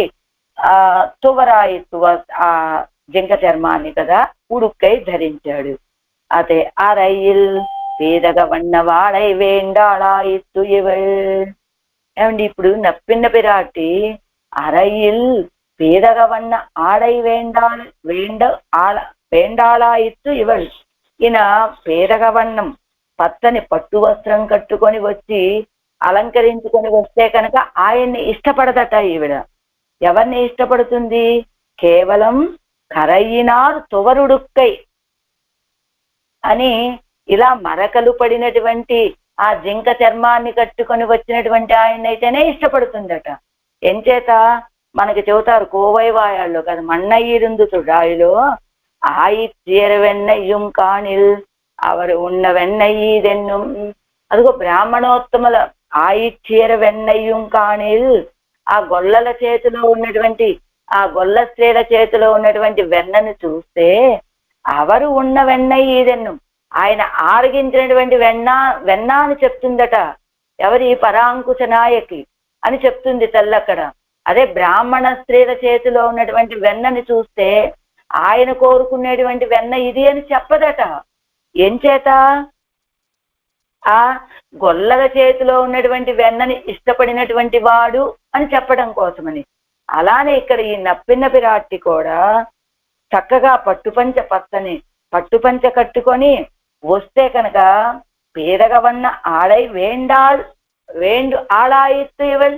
తువరాయిత్తు ఆ జింక చర్మాన్ని కదా ఉడుక్కై ధరించాడు. అదే అరయిల్ పేదగ వన్నవాడై వేండాళాయిత్తు ఇవల్. ఏమండి ఇప్పుడు నప్పిన్న పిరాటి అరయిల్ పేదగ వన్న ఆడై వేండాళాయిత్తు ఇవల్. ఈయన పేదగ వన్నం పచ్చని పట్టు వస్త్రం కట్టుకొని వచ్చి అలంకరించుకొని వస్తే కనుక ఆయన్ని ఇష్టపడదట ఈవిడ. ఎవరిని ఇష్టపడుతుంది? కేవలం కరయినార్ తొవరుడుక్కై అని ఇలా మరకలు పడినటువంటి ఆ జింక చర్మాన్ని కట్టుకొని వచ్చినటువంటి ఆయనైతేనే ఇష్టపడుతుందట. ఎంచేత మనకి చెబుతారు కోవైవాయాల్లో కదా, మన్నయ్యిరుందు తుడాయిలో ఆయిత్తీర వెన్నయ్యం కాణిల్ అవరు ఉన్న వెన్నయ్యీదెన్నుం. అదిగో బ్రాహ్మణోత్తముల ఆయిత్తీర వెన్నయ్యం కాణిల్ ఆ గొల్లల చేతిలో ఉన్నటువంటి ఆ గొల్ల స్త్రీల చేతిలో ఉన్నటువంటి వెన్నను చూస్తే అవరు ఉన్న వెన్నయ్యీదెన్ను ఆయన ఆరగించినటువంటి వెన్న అని చెప్తుందట. ఎవరి? పరాంకుశ నాయకి అని చెప్తుంది తల్లక్కడ. అదే బ్రాహ్మణ స్త్రీల చేతిలో ఉన్నటువంటి వెన్నని చూస్తే ఆయన కోరుకునేటువంటి వెన్న ఇది అని చెప్పదట. ఎంచేత? ఆ గొల్లల చేతిలో ఉన్నటువంటి వెన్నని ఇష్టపడినటువంటి వాడు అని చెప్పడం కోసమని. అలానే ఇక్కడ ఈ నప్పిన్న పిరాట్టి కూడా చక్కగా పట్టుపంచ కట్టుకొని వస్తే కనుక పేదగవన్న ఆడై వేండు ఆళాయిత్తు ఇవల్.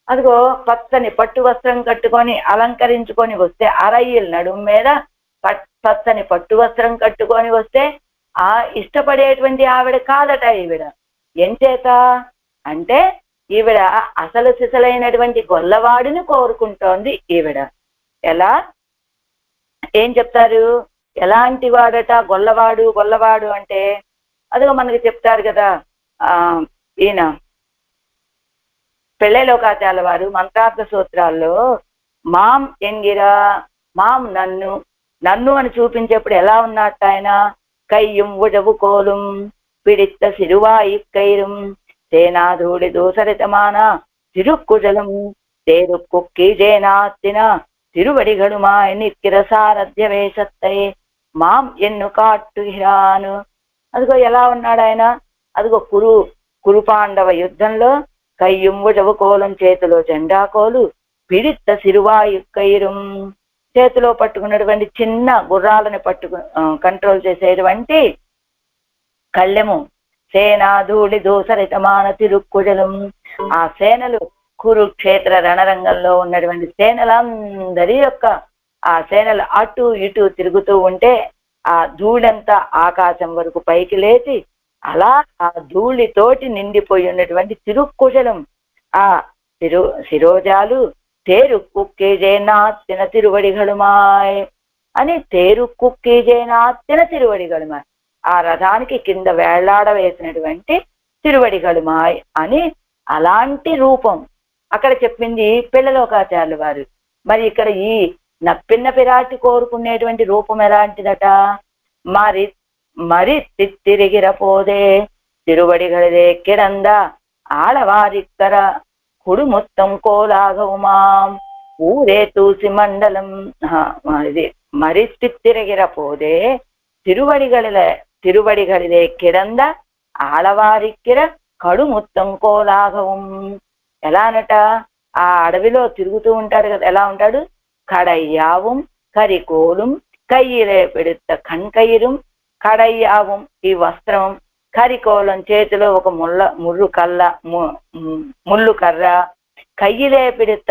అదిగో పచ్చని పట్టు వస్త్రం కట్టుకొని అలంకరించుకొని వస్తే అరయ్యల నడుము మీద పచ్చని పట్టు వస్త్రం కట్టుకొని వస్తే ఇష్టపడేటువంటి ఆవిడ కాదట ఈవిడ. ఎంచేత అంటే ఈవిడ అసలు సిసలైనటువంటి గొల్లవాడిని కోరుకుంటోంది ఈవిడ. ఎలా? ఏం చెప్తారు? ఎలాంటి వాడట గొల్లవాడు అంటే అదిగో మనకి చెప్తారు కదా, ఈయన పెళ్ళైలోకాచార్య వారు మంత్రార్థ సూత్రాల్లో మాం ఎంగిరా మాం నన్ను నన్ను అని చూపించేప్పుడు ఎలా ఉన్నట్టు ఆయన కయ్యం ఉజవు కోలుం పిడిత్త సిరువాయిక్కైరుం సేనాధూడి దూసరితమాన తిరుక్కుజలం తేరుక్కుక్కి జేనాత్తిన తిరువడిగడుమాయ్ నిక్కిర సారథ్య వేషత్తై మాం ఎన్ను కాట్టుహిరాను. అదిగో ఎలా ఉన్నాడు ఆయన, అదిగో కురుపాండవ యుద్ధంలో కయ్యుంబుజవు కోలం చేతిలో జెండాకోలు పిడిత్త సిరువాయుక్కైరుం చేతిలో పట్టుకున్నటువంటి చిన్న గుర్రాలను కంట్రోల్ చేసేటువంటి కళ్ళెము సేనాధూళి దూసరితమాన తిరుక్కుజలం ఆ సేనలు కురుక్షేత్ర రణరంగంలో ఉన్నటువంటి సేనలందరి యొక్క ఆ సేనలు అటు ఇటు తిరుగుతూ ఉంటే ఆ ధూళంతా ఆకాశం వరకు పైకి లేచి అలా ఆ ధూళితోటి నిండిపోయి ఉన్నటువంటి తిరుక్కుజలం ఆ శిరోజాలు తేరుక్కుక్కేజేనాత్తిన తిరువడిగడుమాయ్ అని తేరుక్కుక్కేజేనాత్తిన తిరువడిగడుమాయ్ ఆ రథానికి కింద వేళ్లాడ వేసినటువంటి తిరువడిగడుమాయ్ అని అలాంటి రూపం అక్కడ చెప్పింది పిల్లలోకాచార్యులు వారు. మరి ఇక్కడ ఈ నప్పిన్న పిరాటి కోరుకునేటువంటి రూపం ఎలాంటిదట, మరి తిరిగిరపోదే తిరువడిగడే కిడంద ఆడవారిక్కర కుడు మొత్తం కోలాగవుమాం ఊరే తూసి మండలం ఇది మరి తిరిగిరపోదే తిరువడిగడిలే కిడంద ఆడవారిక్కిర కడు మొత్తం కోలాగవం. ఎలా అనట, ఆ అడవిలో తిరుగుతూ ఉంటాడు కదా, ఎలా ఉంటాడు, కడయ్యాவும் కరికోలుం కయ్యిలే పెడుత కణ్కయిరుం కడయ్యాவும் ఈ వస్త్రం, కరికోలం చేతిలో ఒక ముళ్ళు కర్ర, కయ్యిలే పెడుత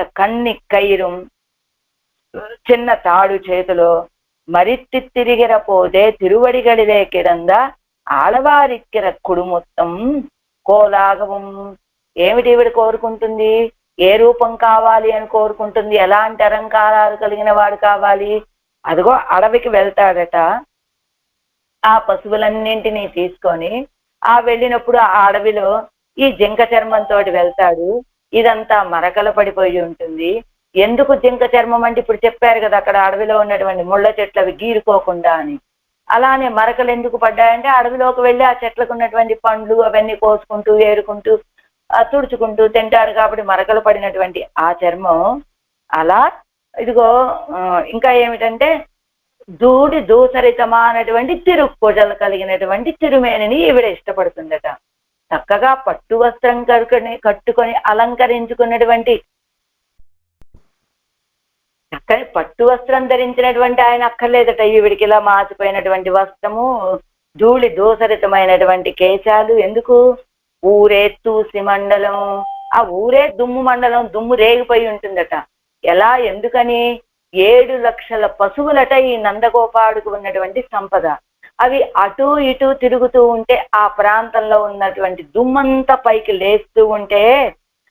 కయిరుం చిన్న తాడు చేతిలో, మరిత్తి తిరిగిరపోదే తిరువడిగడిలే కిడంద ఆడవారిక్కిర కుడు మొత్తం కోలాగవం. ఏమిటి ఈవిడ కోరుకుంటుంది, ఏ రూపం కావాలి అని కోరుకుంటుంది, ఎలాంటి అలంకారాలు కలిగిన వాడు కావాలి. అదిగో అడవికి వెళ్తాడట, ఆ పశువులన్నింటినీ తీసుకొని ఆ వెళ్ళినప్పుడు ఆ అడవిలో ఈ జింక చర్మంతో వెళ్తాడు. ఇదంతా మరకలు పడిపోయి ఉంటుంది. ఎందుకు జింక చర్మం అంటే ఇప్పుడు చెప్పారు కదా, అక్కడ అడవిలో ఉన్నటువంటి ముళ్ళ చెట్లు అవి గీరుకోకుండా అని. అలానే మరకలు ఎందుకు పడ్డాయంటే అడవిలోకి వెళ్ళి ఆ చెట్లకు ఉన్నటువంటి పండ్లు అవన్నీ కోసుకుంటూ ఏరుకుంటూ తుడుచుకుంటూ తింటారు కాబట్టి మరకలు పడినటువంటి ఆ చర్మం అలా. ఇదిగో ఇంకా ఏమిటంటే దూసరితమానటువంటి తిరుక్కుజలు కలిగినటువంటి తిరుమేనిని ఈవిడ ఇష్టపడుతుందట. చక్కగా పట్టు వస్త్రం కట్టుకొని అలంకరించుకున్నటువంటి చక్కని పట్టు వస్త్రం ధరించినటువంటి ఆయన అక్కర్లేదట ఈవిడికి ఇలా మాసిపోయినటువంటి వస్త్రము, ధూళి దూసరితమైనటువంటి కేశాలు. ఎందుకు, ఊరే తూసి మండలం, ఆ ఊరే దుమ్ము మండలం, దుమ్ము రేగిపోయి ఉంటుందట. ఎలా, ఎందుకని, 7 లక్షల పశువులట ఈ నందగోపాడుకు ఉన్నటువంటి సంపద. అవి అటు ఇటు తిరుగుతూ ఉంటే ఆ ప్రాంతంలో ఉన్నటువంటి దుమ్మంతా పైకి లేస్తూ ఉంటే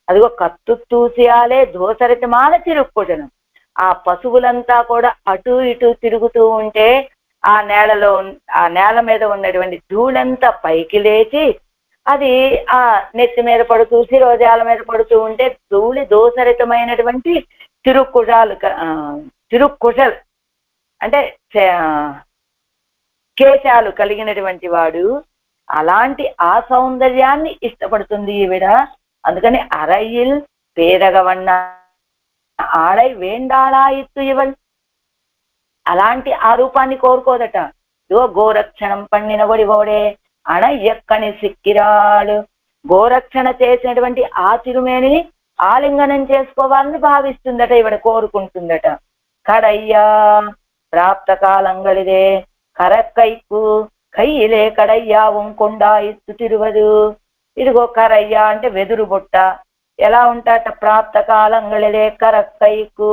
అదిగో కత్తు తూసియాలే దోసరితమాల తిరుక్కుజనం. ఆ పశువులంతా కూడా అటు ఇటు తిరుగుతూ ఉంటే ఆ నేల మీద ఉన్నటువంటి ధూళంతా పైకి లేచి అది ఆ నెత్తి మీద పడుతూ శిరోజాల మీద పడుతూ ఉంటే ధూళి దోసరితమైనటువంటి తిరుక్కుజల్ అంటే కేశాలు కలిగినటువంటి వాడు. అలాంటి ఆ సౌందర్యాన్ని ఇష్టపడుతుంది ఈవిడ. అందుకని అరయిల్ పేదగవన్న ఆడై వేండాళాయిత్తు ఇవల్, అలాంటి ఆ రూపాన్ని కోరుకోదట. గోరక్షణం పండిన ఒడివోడే అణయ్యక్కని సిక్కిరాడు, గోరక్షణ చేసినటువంటి ఆ తిరుమేనిని ఆలింగనం చేసుకోవాలని భావిస్తుందట, ఈవిడ కోరుకుంటుందట. కడయ్యా ప్రాప్త కాలంగళిదే కరక్కైకు కయ్యిలే కడయ్యావం కొండాయిత్తు తిరువదు. ఇదిగో కరయ్యా అంటే వెదురు బుట్ట. ఎలా ఉంటాట, ప్రాప్త కాలంగళిదే కరక్కైకు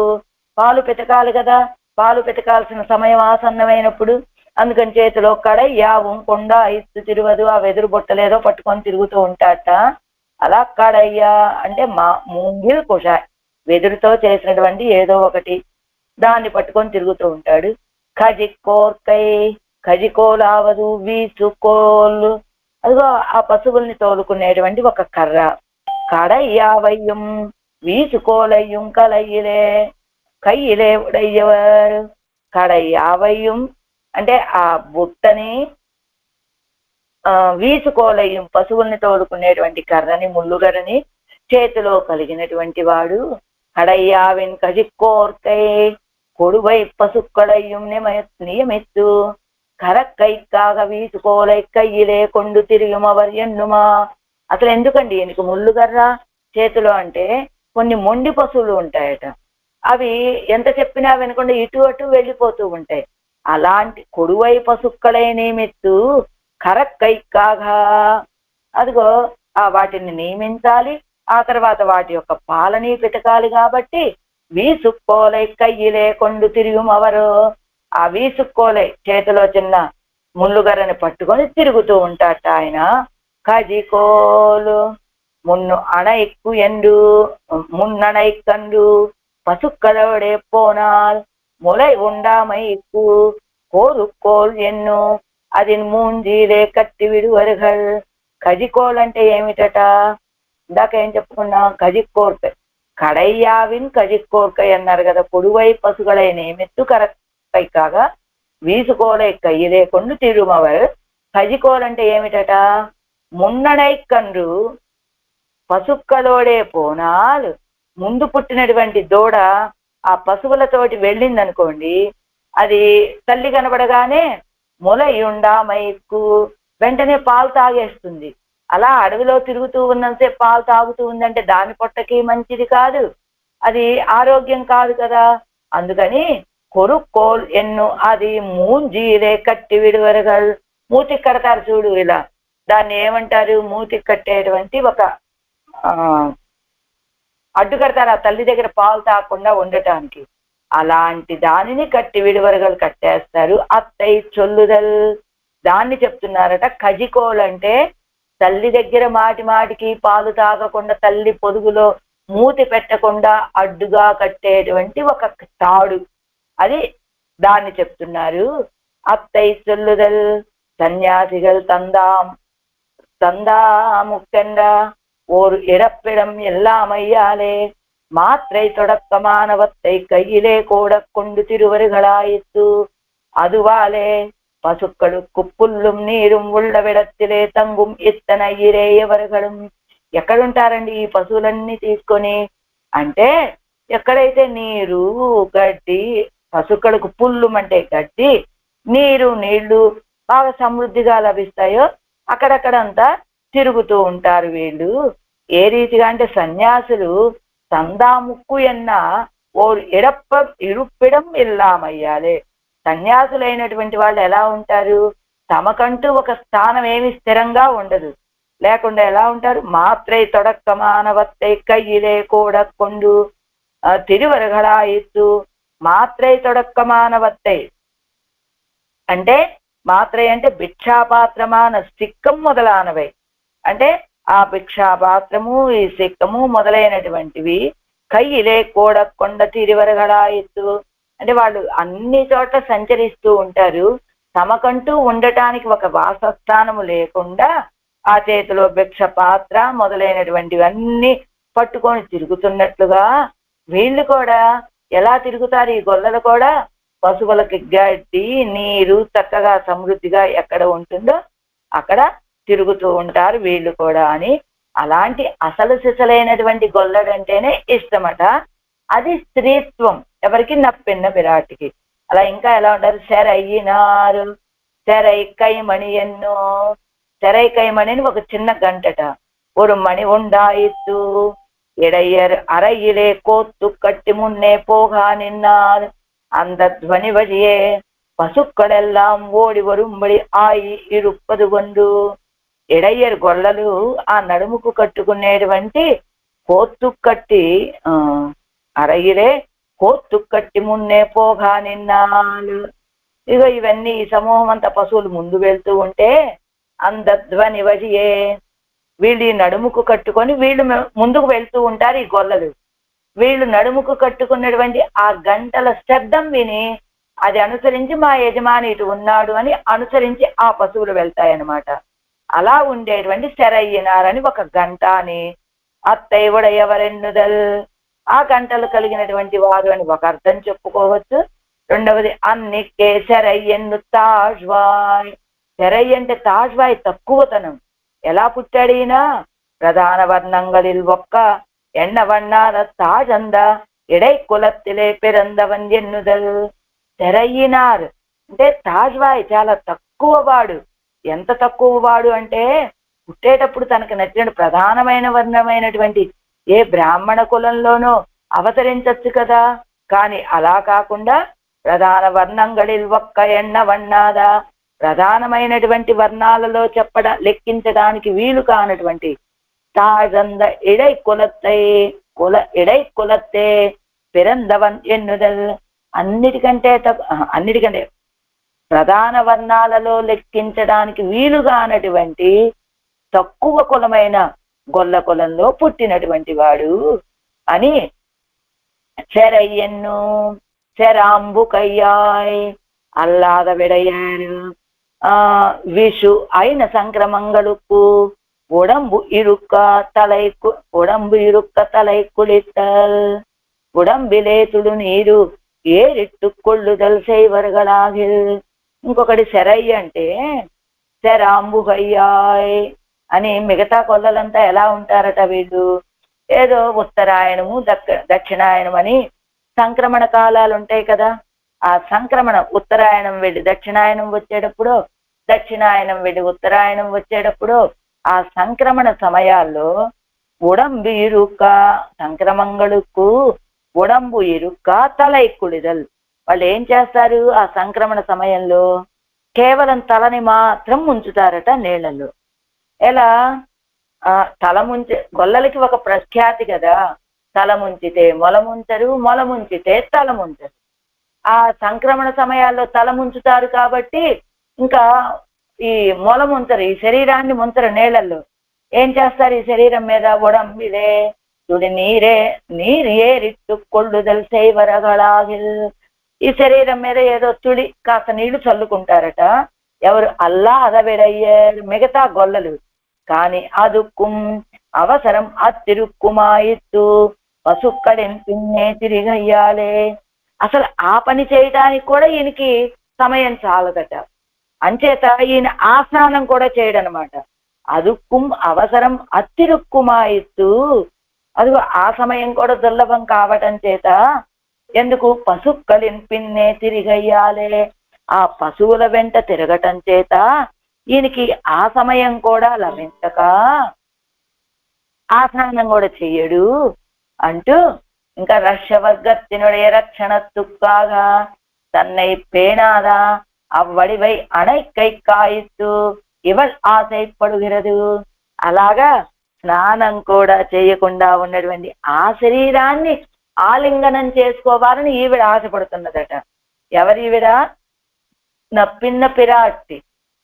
పాలు పెతకాలి కదా, పాలు పెతకాల్సిన సమయం ఆసన్నమైనప్పుడు అందుకని చేతిలో కడయ్యావం కొండాయిత్తు తిరువదు, ఆ వెదురు బుట్టలేదో పట్టుకొని తిరుగుతూ ఉంటాట. అలా కడయ్యా అంటే మూంగిల్ కుషాయ్, వెదురుతో చేసినటువంటి ఏదో ఒకటి దాన్ని పట్టుకొని తిరుగుతూ ఉంటాడు. ఖజికోర్కై ఖజికోలావదు వీసుకోళ్ళు, అదిగో ఆ పశువుల్ని తోలుకునేటువంటి ఒక కర్ర. కడయ్యావయ్యం వీసుకోలయ్యం కలయ్యలే కయ్యిలే ఉడయ్యవారు, కడయావయ్యం అంటే ఆ బుట్టని వీసుకోలయ్యం పశువుల్ని తోలుకునేటువంటి కర్రని ముళ్ళుగర్రని చేతిలో కలిగినటువంటి వాడు కడయ్యావిన్ కజిక్కోర్కై కొడువై పశుక్కడయ్యం నియమిత్తు కరక్కైక్కాగ వీసుకోలై కయ్యిలే కొండు తిరిగిమవర్ ఎన్నుమా. అసలు ఎందుకండి ఈయనకు ముళ్ళుగర్ర చేతిలో అంటే కొన్ని మొండి పశువులు ఉంటాయట, అవి ఎంత చెప్పినా వినకుండా ఇటు అటు వెళ్ళిపోతూ ఉంటాయి. అలాంటి కొడువై పశుక్కలై నియమిత్తు కరక్కైక్కాగా అదిగో వాటిని నియమించాలి, ఆ తర్వాత వాటి యొక్క పాలని పితకాలి. కాబట్టి వీసుక్కోలై కయ్యిలే కొండు తిరిగిమవరు, ఆ వీసుక్కోలై చేతిలో చిన్న ముళ్ళుగర్రని పట్టుకొని తిరుగుతూ ఉంటాట ఆయన. కజికోలు మున్ను అణైక్కు ఎండు మున్నణైకండు పశుక్కలోడే పోనాల్ ములై ఉండామైక్కు కోరుకోల్ ఎన్ను అది మూంజీలే కట్టి విడువరుగల్. కజికోల్ అంటే ఏమిటట, ఇందాక ఏం చెప్పుకున్నాం, కజిక్కోర్కై కడయ్యావిన్ కజిక్కోర్కై అన్నారు కదా. పొడువై పశువులై నియమిత్తు కరక్కై కాగా వీసుకోలై కయ్యిలే కొండు తిరుమవర్. కజికోల్ అంటే ఏమిటట, మున్నడైకండ్రు పశుక్కలోడే పోనాలు, ముందు పుట్టినటువంటి దూడ ఆ పశువులతోటి వెళ్ళిందనుకోండి, అది తల్లి కనబడగానే ములయుండా మైక్కు వెంటనే పాలు తాగేస్తుంది. అలా అడవిలో తిరుగుతూ ఉన్నంతసేపు పాలు తాగుతూ ఉందంటే దాని పొట్టకి మంచిది కాదు, అది ఆరోగ్యం కాదు కదా. అందుకని కొరుక్కోల్ ఎన్ను అది మూంజీలే కట్టి విడువరగల్, మూతికి కడతారు చూడు ఇలా, దాన్ని ఏమంటారు, మూతికి కట్టేటువంటి ఒక అడ్డు కడతారు ఆ తల్లి దగ్గర పాలు తాగకుండా ఉండటానికి. అలాంటి దానిని కట్టి విడువరగలు కట్టేస్తారు. అత్తై చొల్లుదల్ దాన్ని చెప్తున్నారట. కజికోల్ అంటే తల్లి దగ్గర మాటి మాటికి పాలు తాగకుండా తల్లి పొదుగులో మూతి పెట్టకుండా అడ్డుగా కట్టేటువంటి ఒక తాడు, అది దాన్ని చెప్తున్నారు. అత్తై చొల్లుదల్ సన్యాసిగల్ தந்தாமுக்கென்ற ஒரு இறப்பிடம் எல்லாமையாலே மாத்திரை தொடக்க மானவத்தை கையிலே கூட கொண்டு திருவருகளாயிற்று. அதுவாலே పశుక్కడుకు పుల్లుం నీరుం ఉళ్ళవిడத்திலே తంగుం ఇత్తన ఇరేయవరగడం. ఎక్కడుంటారండి ఈ పశువులన్నీ తీసుకొని అంటే, ఎక్కడైతే నీరు గడ్డి, పశుక్కడుకు పుల్లుం అంటే గడ్డి, నీళ్లు బాగా సమృద్ధిగా లభిస్తాయో అక్కడక్కడంతా తిరుగుతూ ఉంటారు వీళ్ళు. ఏ రీతిగా అంటే సన్యాసులు సందాముక్కు ఎన్న ఓ ఇరుప్పిడం ఇల్లామయ్యాలే. సన్యాసులైనటువంటి వాళ్ళు ఎలా ఉంటారు, తమకంటూ ఒక స్థానం ఏమి స్థిరంగా ఉండదు, లేకుండా ఎలా ఉంటారు, మాత్రై తొడక్క మానవత్తై కయ్యిలే కూడా కొండు తిరువరగడాయిత్తు. మాత్రై తొడక్క మానవత్తై అంటే, మాత్రై అంటే భిక్షాపాత్రమాన సిక్కం మొదలైనవై, అంటే ఆ భిక్షాపాత్రము ఈ సిక్కము మొదలైనటువంటివి కయ్యిలే కూడా కొండ తిరువరగడాయిత్తు అంటే వాళ్ళు అన్ని చోట్ల సంచరిస్తూ ఉంటారు, తమకంటూ ఉండటానికి ఒక వాసస్థానము లేకుండా ఆ చేతిలో భిక్ష పాత్ర మొదలైనటువంటివన్నీ పట్టుకొని తిరుగుతున్నట్లుగా వీళ్ళు కూడా ఎలా తిరుగుతారు, ఈ గొల్లలు కూడా పశువులకి గడ్డి నీరు చక్కగా సమృద్ధిగా ఎక్కడ ఉంటుందో అక్కడ తిరుగుతూ ఉంటారు వీళ్ళు కూడా అని. అలాంటి అసలు సిసలైనటువంటి గొల్లడంటేనే ఇష్టమట. అది స్త్రీత్వం, ఎవరికి నప్పిన్న విరాటికి. అలా ఇంకా ఎలా ఉంటారు, శరయ్యినారు శరై కైమణి ఎన్నో. శరై కైమణి అని ఒక చిన్న గంటట. ஒரு மணி உண்டாயிற்று இடையர் அறையிலே கோத்து கட்டி முன்னே போகா நின்னார். அந்த துவனி வழியே పశుక్కడెల్లాం ఓడి వరుంబడి ఆయి ఇరుప్పదు కొండు. ఇడయ్యర్ గొల్లలు ఆ నడుముకు కట్టుకునేటువంటి కోత్తు కట్టి అరగిలే కోత్తు కట్టి మున్నే పోగా నిన్నాళ్ళు. ఇగో ఇవన్నీ ఈ సమూహం అంతా పశువులు ముందు వెళ్తూ ఉంటే అందధ్వని వజియే వీళ్ళు నడుముకు కట్టుకొని వీళ్ళు ముందుకు వెళ్తూ ఉంటారు ఈ గొల్లలు. వీళ్ళు నడుముకు కట్టుకున్నటువంటి ఆ గంటల శబ్దం విని అది అనుసరించి మా యజమాని ఇటు ఉన్నాడు అని అనుసరించి ఆ పశువులు వెళ్తాయన్నమాట. అలా ఉండేటువంటి శరయ్యనారని ఒక గంట అని. అత్తయ్య ఎవరెన్నుదల్ ఆ గంటలు కలిగినటువంటి వారు అని ఒక అర్థం చెప్పుకోవచ్చు. రెండవది అన్నికే సెరయ్యన్ను తాజ్వాయ్. సెరయ్య అంటే తాజ్వాయ్ తక్కువతనం. ఎలా పుట్టాడు ఈయన? ప్రధాన వర్ణంగళిల్ ఒక్క ఎన్న వన్నార తాజంద ఎడై కులత్తిలే పిరందవన్ ఎన్నుదల్. సెరయ్యినార్ అంటే తాజ్వాయ్ చాలా తక్కువ వాడు. ఎంత తక్కువ వాడు అంటే పుట్టేటప్పుడు తనకు నచ్చిన ప్రధానమైన వర్ణమైనటువంటి ఏ బ్రాహ్మణ కులంలోనో అవతరించచ్చు కదా. కానీ అలా కాకుండా ప్రధాన వర్ణంగళిల్ ఒక్క ఎన్న వన్నాద, ప్రధానమైనటువంటి వర్ణాలలో లెక్కించడానికి వీలు కానటువంటి తాజంద ఇడై కులత్తే ఇడై కులత్తే పిరందవన్ ఎన్నుదల్. అన్నిటికంటే ప్రధాన వర్ణాలలో లెక్కించడానికి వీలుగానటువంటి తక్కువ కులమైన గొల్ల కులంలో పుట్టినటువంటి వాడు అని செரையென்னு செராம்பு கையாய் அல்லாத விடையாறு விஷு ஐன சங்கிரமங்களுக்கு உடம்பு இருக்க தலை குளித்தல் உடம்பிலே తుడు నీరు ఏరిట్టు కొళ్ళుదల్ చేయవరగలాగిల్. ఇంకొకటి సెరయ్య అంటే శరాంబుగయ్యాయ్ అని. మిగతా కొల్లలంతా ఎలా ఉంటారట వీళ్ళు? ఏదో ఉత్తరాయణము దక్షిణాయనం అని సంక్రమణ కాలాలు ఉంటాయి కదా. ఆ సంక్రమణ ఉత్తరాయణం వెళ్ళి దక్షిణాయనం వచ్చేటప్పుడు, దక్షిణాయనం వెళ్ళి ఉత్తరాయణం వచ్చేటప్పుడు ఆ సంక్రమణ సమయాల్లో ఉడంబు ఇరుక్క సంక్రమంగళకు ఉడంబు ఇరుక్క తలై కుళిదల్. వాళ్ళు ఏం చేస్తారు? ఆ సంక్రమణ సమయంలో కేవలం తలని మాత్రం ముంచుతారట నీళ్లలో. ఎలా? తల ముంచి గొల్లలకి ఒక ప్రఖ్యాతి కదా, తల ముంచితే మొల ముంచరు, మొల ముంచితే తల ముంచరు. ఆ సంక్రమణ సమయాల్లో తల ముంచుతారు కాబట్టి ఇంకా ఈ మొల ముంచరు, ఈ శరీరాన్ని ముంచరు నీళ్లలో. ఏం చేస్తారు? ఈ శరీరం మీద ఉడంబిలే తుడి నీరు ఏరిట్టు కొళ్ళుదల్ చేయవరగలాగిల్. ఈ శరీరం మీద ఏదో తుడి కాస్త నీళ్లు చల్లుకుంటారట. ఎవరు? అల్లా అదవిడయ్యారు మిగతా గొల్లలు. కానీ అదుక్కుం అవసరం అత్తిరుక్కుమాయిత్తు పసుక్కడిని పిన్నే తిరిగయ్యాలే. అసలు ఆ పని చేయడానికి కూడా ఈయనకి సమయం చాలదట. అంచేత ఈయన ఆస్నానం కూడా చేయడనమాట. అదుక్కుం అవసరం అత్తిరుక్కుమాయిత్తు. అదిగో ఆ సమయం కూడా దుర్లభం కావటం చేత ఎందుకు? పసుక్కలిన్ పిన్నే తిరిగయ్యాలే. ఆ పశువుల వెంట తిరగటం చేత ఈయనకి ఆ సమయం కూడా లభించక ఆస్నానం కూడా చెయ్యడు అంటూ ఇంకా రష్యవర్గత్తినుடைய రక్షణ తుక్కాగా తన్నై పేణాదా అవ్వడివై అణైకై కాయిత్తు ఇవల్ ఆశైపడుగిరదు. అలాగా స్నానం కూడా చేయకుండా ఉన్నటువంటి ఆ శరీరాన్ని ఆలింగనం చేసుకోవాలని ఈవిడ ఆశపడుతున్నదట. ఎవరీవిడ? నప్పిన్న పిరాట్టి.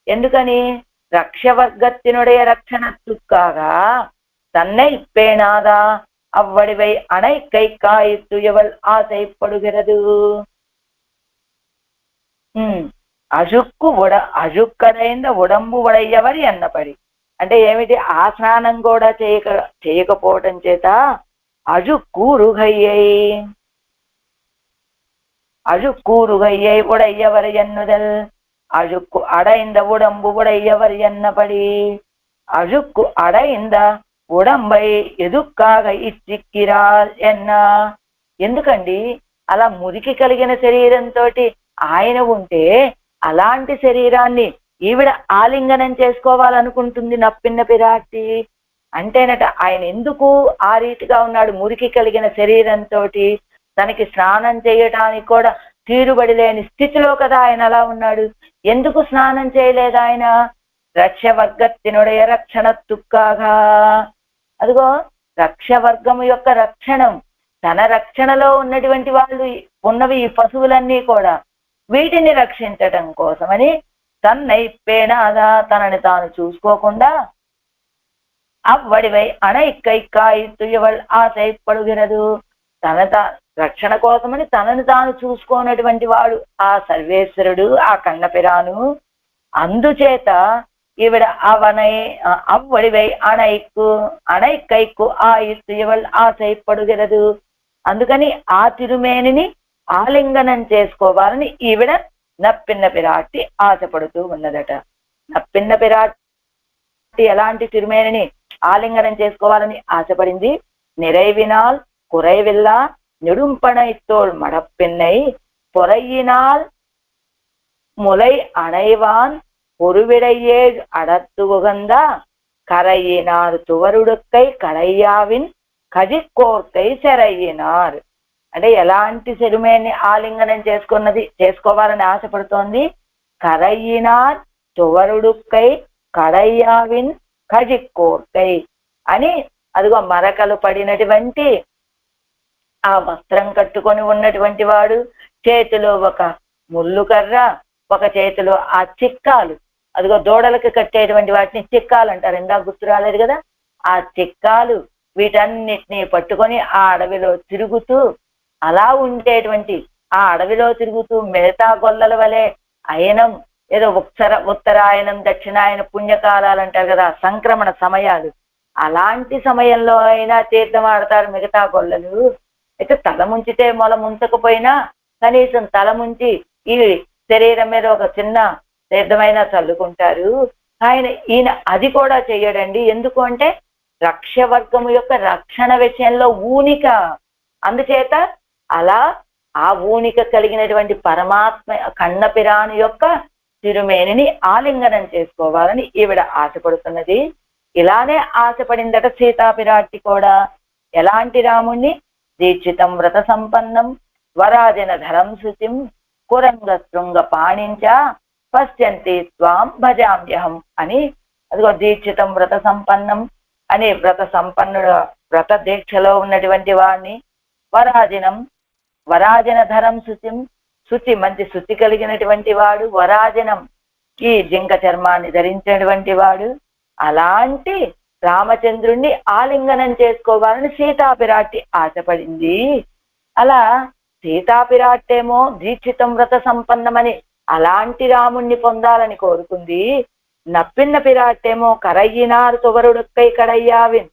ఎందుకని? రక్షవర్గత్తినుடைய రక్షణ తుక్కాగా తన్నై పేణాదా అవ్వడివై అణైకై కాయిత్తు ఎవల్ ఆశైపడుగిరదు. అజుక్కడైంద ఉడంబు వడయ్యవరి అన్నపడి అంటే ఏమిటి? ఆ స్నానం కూడా చేయకపోవటం చేత అజుక్కూరుగయ్యై ఉడయ్యవరి ఎన్నుదల్. అజుక్కు అడైంద ఉడంబు ఉడయ్యవరి ఎన్నపడి అజుక్కు అడైంద ఉడంబై ఎదుక్కాగ ఇచ్చిక్కిరా ఎన్న. ఎందుకండి అలా మురికి కలిగిన శరీరంతో ఆయన ఉంటే అలాంటి శరీరాన్ని ఈవిడ ఆలింగనం చేసుకోవాలనుకుంటుంది నప్పిన్న పిరాటి. అంటేనట ఆయన ఎందుకు ఆ రీతిగా ఉన్నాడు? మురికి కలిగిన శరీరంతో తనకి స్నానం చేయటానికి కూడా తీరుబడి లేని స్థితిలో కదా ఆయన అలా ఉన్నాడు. ఎందుకు స్నానం చేయలేదు ఆయన? రక్షవర్గత్తినుடைய రక్షణ తుక్కాగా. అదిగో రక్షవర్గము యొక్క రక్షణం, తన రక్షణలో ఉన్నటువంటి వాళ్ళు ఉన్నవి ఈ పశువులన్నీ కూడా, వీటిని రక్షించటం కోసమని తన్నై పేణాదా తనని తాను చూసుకోకుండా అవ్వడివై అణైకై కాయిత్తు ఎవల్ ఆశైపడుగిరదు. రక్షణ కోసమని తనని తాను చూసుకోనటువంటి వాడు ఆ సర్వేశ్వరుడు, ఆ కన్నపిరాను. అందుచేత ఈవిడ అవ్వడివై అణైకైకు ఆయిత్తు ఎవల్ ఆశైపడుగిరదు. అందుకని ఆ తిరుమేనిని ఆలింగనం చేసుకోవాలని ఈవిడ నప్పిన్న పిరాట్టి ఆశపడుతూ ఉన్నదట. నప్పిన్న పిరాట్టి ఎలాంటి తిరుమేనిని ఆలింగనం చేసుకోవాలని ఆశపడింది? நிறைவினால் குறைவில்லா நெடும்பனைத்தோள் மடப்பெண்ணை பொறையினால் முலை அணைவான் பொருவிடையே அடத்து உகந்தா కరయినారు తువరుడుక్కై కడయ్యావిన్ కజికోర్కై సెరయ్యినారు. అంటే ఎలాంటి సెరుమేని ఆలింగనం చేసుకోవాలని ఆశపడుతోంది? కరయినార్ తువరుడుక్కై కడయ్యావిన్ కజికోర్కై అని, అదిగో మరకలు పడినటువంటి ఆ వస్త్రం కట్టుకొని ఉన్నటువంటి వాడు, చేతిలో ఒక ముళ్ళు కర్ర, ఒక చేతిలో ఆ చిక్కాలు, అదిగో దూడలకు కట్టేటువంటి వాటిని చిక్కాలు అంటారు, ఇందాక గుర్తు రాలేదు కదా, ఆ చిక్కాలు వీటన్నిటినీ పట్టుకొని ఆ అడవిలో తిరుగుతూ, అలా ఉండేటువంటి ఆ అడవిలో తిరుగుతూ మిగతా గొల్లల వలె అయనం, ఏదో ఉత్తరాయణం దక్షిణాయన పుణ్యకాలాలు అంటారు కదా, సంక్రమణ సమయాలు, అలాంటి సమయంలో అయినా తీర్థం ఆడతారు మిగతా గొల్లలు. అయితే తల ముంచితే మొల ముంచకపోయినా కనీసం తల ముంచి ఈ శరీరం మీద ఒక చిన్న తీర్థమైనా చల్లుకుంటారు. ఈయన అది కూడా చెయ్యడండి. ఎందుకు అంటే రక్షవర్గము యొక్క రక్షణ విషయంలో ఊనిక, అందుచేత అలా ఆ ఊనిక కలిగినటువంటి పరమాత్మ కన్నపిరాని యొక్క తిరుమేనిని ఆలింగనం చేసుకోవాలని ఈవిడ ఆశపడుతున్నది. ఇలానే ఆశపడిందట సీతాపిరాట్టి కూడా. ఎలాంటి రాముణ్ణి? దీక్షితం వ్రత సంపన్నం వరాజన ధరం శుచిం కురంగ శృంగ పాణించ పశ్యంతి త్వాం భజామ్యహం అని, అదిగో దీక్షితం వ్రత సంపన్నం అని వ్రత దీక్షలో ఉన్నటువంటి వాడిని, వరాజన ధరం శుచిం, శుచి మంచి శుచి కలిగినటువంటి వాడు, వరాజనం ఈ జింక చర్మాన్ని ధరించినటువంటి వాడు, అలాంటి రామచంద్రుణ్ణి ఆలింగనం చేసుకోవాలని సీతాపిరాట్టి ఆశపడింది. అలా సీతాపిరాట్టేమో దీక్షితం వ్రత సంపన్నమని అలాంటి రాముణ్ణి పొందాలని కోరుకుంది. నప్పిన్న పిరాట్టేమో కరయ్యినారు తువరుడుక్కై కడయ్యావిన్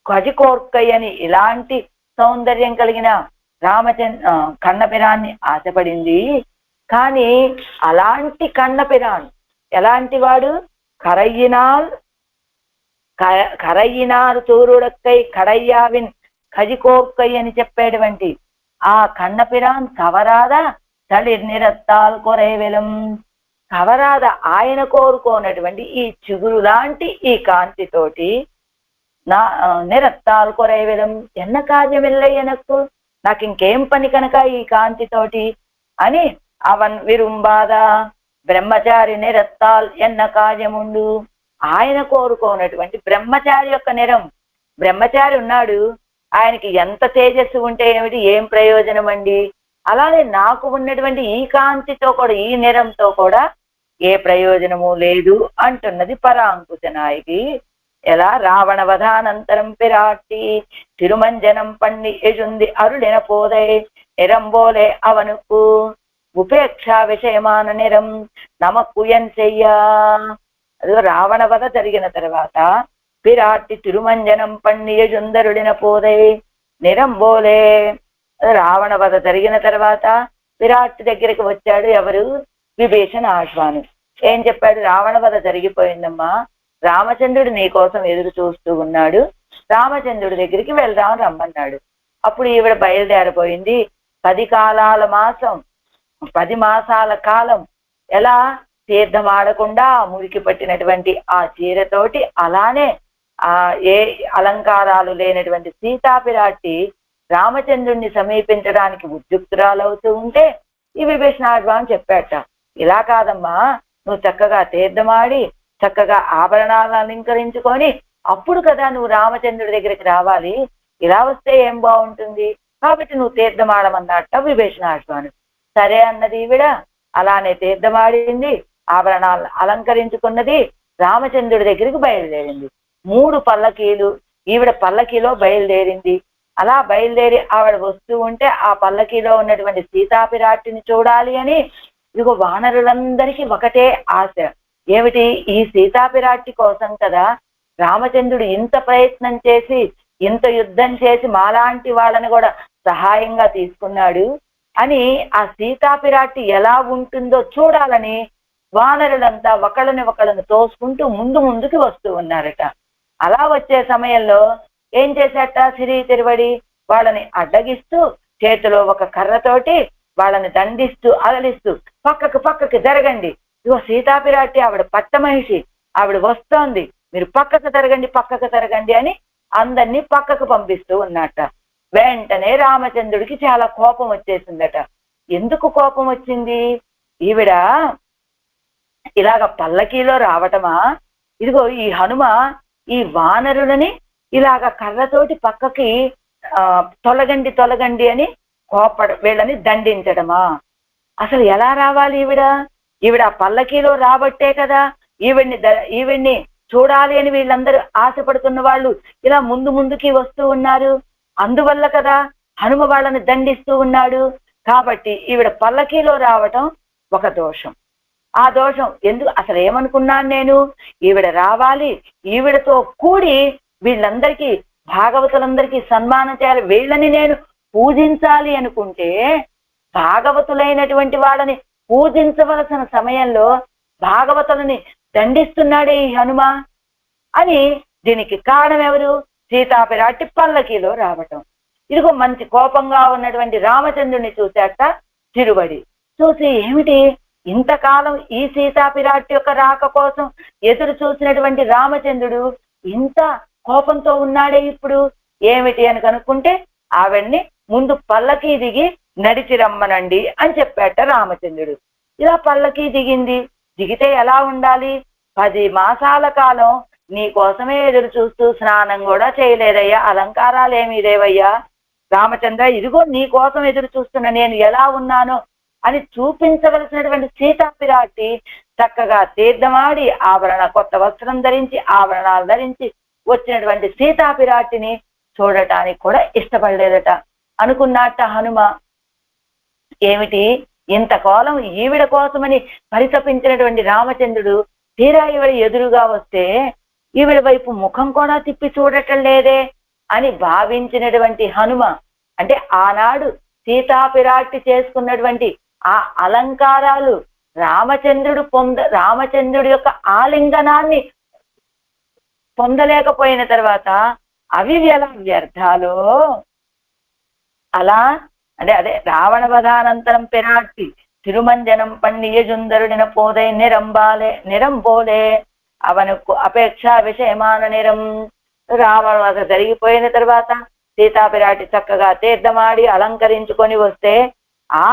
కజికోర్కై అని ఇలాంటి సౌందర్యం కలిగిన కన్నపిరాన్ని ఆశపడింది. కానీ అలాంటి కన్నపిరాన్ ఎలాంటి వాడు? కరయ్యినారు తూరుడక్కై కడయ్యావిన్ కజికోర్కై అని చెప్పేటువంటి ఆ కన్నపిరాన్ కవరాదా తళిర్ నిరత్తాల్ కొరైవెలం, కవరాద ఆయన కోరుకోనటువంటి ఈ చిగురు లాంటి ఈ కాంతితోటి నా నిరత్తాల్ కొరైవెలం ఎన్న కార్యమిల్లై ఎనక్కు, నాకు ఇంకేం పని కనుక ఈ కాంతితోటి అని అవన్ విరుంబాద బ్రహ్మచారి నిరత్తాల్ ఎన్న కార్యముండు, ఆయన కోరుకోనటువంటి బ్రహ్మచారి యొక్క నిరం. బ్రహ్మచారి ఉన్నాడు, ఆయనకి ఎంత తేజస్సు ఉంటే ఏమిటి, ఏం ప్రయోజనం అండి? అలానే నాకు ఉన్నటువంటి ఈ కాంతితో కూడా, ఈ నిరంతో కూడా ఏ ప్రయోజనము లేదు అంటున్నది పరాంకుశ నాయకి. ఎలా? రావణ వధానంతరం పిరాట్టి తిరుమంజనం పన్ని ఎజుంది అరుళిన పోదై నిరంబోలే అవనుకు ఉపేక్షా విషయమాన నిరం నమక్కుయన్ చెయ్యా. అదిగో రావణ వధ జరిగిన తర్వాత పిరాట్టి తిరుమంజనం పన్ని ఎజుందరుడిన పోదై నిరంబోలే. రావణ వధ జరిగిన తర్వాత విరాట్ దగ్గరికి వచ్చాడు ఎవరు? విభీషణ ఆశ్వాను. ఏం చెప్పాడు? రావణ వధ జరిగిపోయిందమ్మా, రామచంద్రుడు నీ కోసం ఎదురు చూస్తూ ఉన్నాడు, రామచంద్రుడి దగ్గరికి వెళ్దాం రమ్మన్నాడు. అప్పుడు ఈవిడ బయలుదేరిపోయింది. 10 మాసాల కాలం ఎలా తీర్థం ఆడకుండా మురికి పట్టినటువంటి ఆ చీరతోటి, అలానే ఏ అలంకారాలు లేనటువంటి సీతాపిరాట్టి రామచంద్రుణ్ణి సమీపించడానికి ఉద్యుక్తురాలవుతూ ఉంటే ఈ విభీషణాశ్వాన్ని చెప్పాట, ఇలా కాదమ్మా, నువ్వు చక్కగా తీర్థమాడి చక్కగా ఆభరణాలను అలంకరించుకొని అప్పుడు కదా నువ్వు రామచంద్రుడి దగ్గరికి రావాలి, ఇలా వస్తే ఏం బాగుంటుంది, కాబట్టి నువ్వు తీర్థమాడమన్నట్ట విభీషణాశ్వాన్ని. సరే అన్నది ఈవిడ. అలానే తీర్థమాడింది, ఆభరణాలను అలంకరించుకున్నది, రామచంద్రుడి దగ్గరికి బయలుదేరింది. 3 పల్లకీలు, ఈవిడ పల్లకీలో బయలుదేరింది. అలా బయలుదేరి ఆవిడ వస్తూ ఉంటే ఆ పల్లకీలో ఉన్నటువంటి సీతాపిరాట్టిని చూడాలి అని ఇదిగో వానరులందరికీ ఒకటే ఆశ. ఏమిటి? ఈ సీతాపిరాట్టి కోసం కదా రామచంద్రుడు ఇంత ప్రయత్నం చేసి ఇంత యుద్ధం చేసి మాలాంటి వాళ్ళని కూడా సహాయంగా తీసుకున్నాడు. అని ఆ సీతాపిరాటి ఎలా ఉంటుందో చూడాలని వానరులంతా ఒకళ్ళని తోసుకుంటూ ముందుకి వస్తూ ఉన్నారట. అలా వచ్చే సమయంలో ఏం చేశాట సిరి తిరువడి, వాళ్ళని అడ్డగిస్తూ చేతిలో ఒక కర్రతోటి వాళ్ళని దండిస్తూ అలలిస్తూ పక్కకి జరగండి, ఇదిగో సీతాపిరాటి ఆవిడ పట్ట మహిషి, ఆవిడ వస్తోంది, మీరు పక్కకు జరగండి అని అందరినీ పక్కకు పంపిస్తూ ఉన్నట్ట. వెంటనే రామచంద్రుడికి చాలా కోపం వచ్చేసిందట. ఎందుకు కోపం వచ్చింది? ఈవిడ ఇలాగ పల్లకీలో రావటమా, ఇదిగో ఈ హనుమ ఈ వానరులని ఇలాగ కర్రతోటి పక్కకి తొలగండి అని వీళ్ళని దండించడమా? అసలు ఎలా రావాలి ఈవిడ పల్లకీలో రాబట్టే కదా ఈవిడ్ని చూడాలి అని వీళ్ళందరూ ఆశపడుతున్న వాళ్ళు ఇలా ముందుకి వస్తూ ఉన్నారు. అందువల్ల కదా హనుమ వాళ్ళని దండిస్తూ ఉన్నాడు. కాబట్టి ఈవిడ పల్లకీలో రావటం ఒక దోషం. ఆ దోషం ఎందుకు? అసలు ఏమనుకున్నాను నేను, ఈవిడ రావాలి, ఈవిడతో కూడి వీళ్ళందరికీ భాగవతులందరికీ సన్మానం చేయాలి, వీళ్ళని నేను పూజించాలి అనుకుంటే భాగవతులైనటువంటి వాళ్ళని పూజించవలసిన సమయంలో భాగవతులని దండిస్తున్నాడే ఈ హనుమ అని. దీనికి కారణం ఎవరు? సీతాపిరాటి పల్లకీలో రావటం. ఇదిగో మంచి కోపంగా ఉన్నటువంటి రామచంద్రుని చూశాక తిరువడి చూసి, ఏమిటి ఇంతకాలం ఈ సీతాపిరాటి యొక్క రాక కోసం ఎదురు చూసినటువంటి రామచంద్రుడు ఇంత కోపంతో ఉన్నాడే ఇప్పుడు ఏమిటి అని కనుక్కుంటే, ఆవిడ్ని ముందు పల్లకీ దిగి నడిచి రమ్మనండి అని చెప్పాట రామచంద్రుడు. ఇలా పల్లకీ దిగితే ఎలా ఉండాలి? 10 మాసాల కాలం నీ కోసమే ఎదురు చూస్తూ స్నానం కూడా చేయలేదయ్యా, అలంకారాలు ఏమీ లేవయ్యా రామచంద్ర, ఇదిగో నీ కోసం ఎదురు చూస్తున్నా నేను ఎలా ఉన్నానో అని చూపించవలసినటువంటి సీతాపిరాటి చక్కగా తీర్థమాడి కొత్త వస్త్రం ధరించి ఆభరణాలు ధరించి వచ్చినటువంటి సీతాపిరాటిని చూడటానికి కూడా ఇష్టపడలేదట. అనుకున్నట్ట హనుమ, ఏమిటి ఇంతకాలం ఈవిడ కోసమని పరితపించినటువంటి రామచంద్రుడు తీరా ఈవిడ ఎదురుగా వస్తే ఈవిడ వైపు ముఖం కూడా తిప్పి చూడటం లేదే అని భావించినటువంటి హనుమ, అంటే ఆనాడు సీతాపిరాటి చేసుకున్నటువంటి ఆ అలంకారాలు రామచంద్రుడి యొక్క ఆలింగనాన్ని పొందలేకపోయిన తర్వాత అవి ఎలా వ్యర్థాలో, అలా అదే రావణ వధానంతరం పిరాటి తిరుమంజనం పన్నియజుందరుడిన పోదై నిరంబోలే అవనుకు అపేక్ష విషయమాన నిరం. రావణ వధ జరిగిపోయిన తర్వాత సీతాపిరాటి చక్కగా తీర్థమాడి అలంకరించుకొని వస్తే ఆ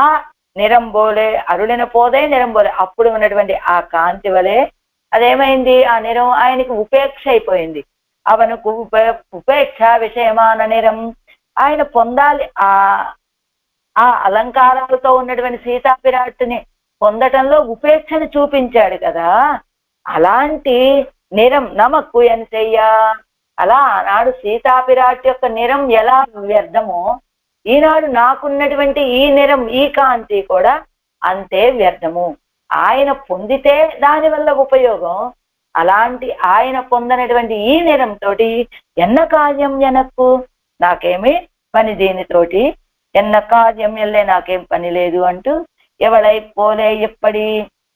నిరంబోలే అరుడిన పోదే నిరంబోలే, అప్పుడు ఉన్నటువంటి ఆ కాంతి వలె అదేమైంది, ఆ నిరం ఆయనకి ఉపేక్ష అయిపోయింది. అవనుకు ఉపేక్ష విషయమాన నిరం, ఆయన పొందాలి ఆ అలంకారాలతో ఉన్నటువంటి సీతాపిరాటిని పొందటంలో ఉపేక్షను చూపించాడు కదా, అలాంటి నిరం నమక్కు ఎంతయ్యా. అలా ఆనాడు సీతాపిరాటి యొక్క నిరం ఎలా వ్యర్థమో ఈనాడు నాకున్నటువంటి ఈ నిరం ఈ కాంతి కూడా అంతే వ్యర్థము. ఆయన పొందితే దానివల్ల ఉపయోగం, అలాంటి ఆయన పొందనటువంటి ఈ నిరంతో ఎన్న కార్యం ఎనక్కు, నాకేమి పని దీనితోటి, ఎన్న కార్యం ఎల్లే నాకేం పని లేదు అంటూ ఎవడై పోలే ఎప్పటి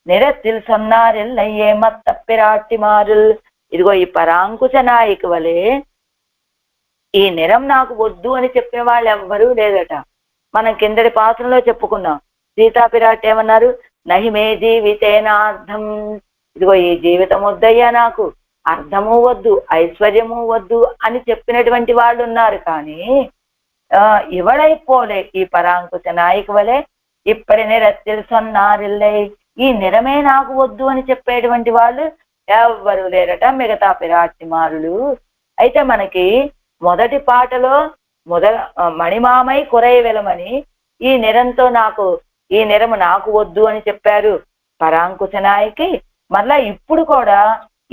నిరத்தில் சொன்னாరెల్లయ్యే మత్త పిరాటిమారుల్. ఇదిగో ఈ పరాంకుశ నాయకు వలె ఈ నిరం నాకు వద్దు అని చెప్పిన వాళ్ళు ఎవ్వరూ లేదట. మనం కిందటి పాత్రలో చెప్పుకున్నాం, సీతాపిరాటి ఏమన్నారు, నహిమే జీవితేనార్థం, ఇదిగో ఈ జీవితం వద్దయ్యా నాకు, అర్థము వద్దు ఐశ్వర్యము వద్దు అని చెప్పినటువంటి వాళ్ళు ఉన్నారు. కానీ ఇవడైపోలే ఈ పరాంకుశ నాయకు వలె ఇప్పటి నిరத்தில் சொன்னாరిల్లై, ఈ నిరమే నాకు వద్దు అని చెప్పేటువంటి వాళ్ళు ఎవ్వరు లేరట మిగతా పిరాటిమారులు. అయితే మనకి మొదటి పాటలో మణిమామై కురై వెలమని ఈ నిరము నాకు వద్దు అని చెప్పారు పరాంకుశ నాయకి. మళ్ళా ఇప్పుడు కూడా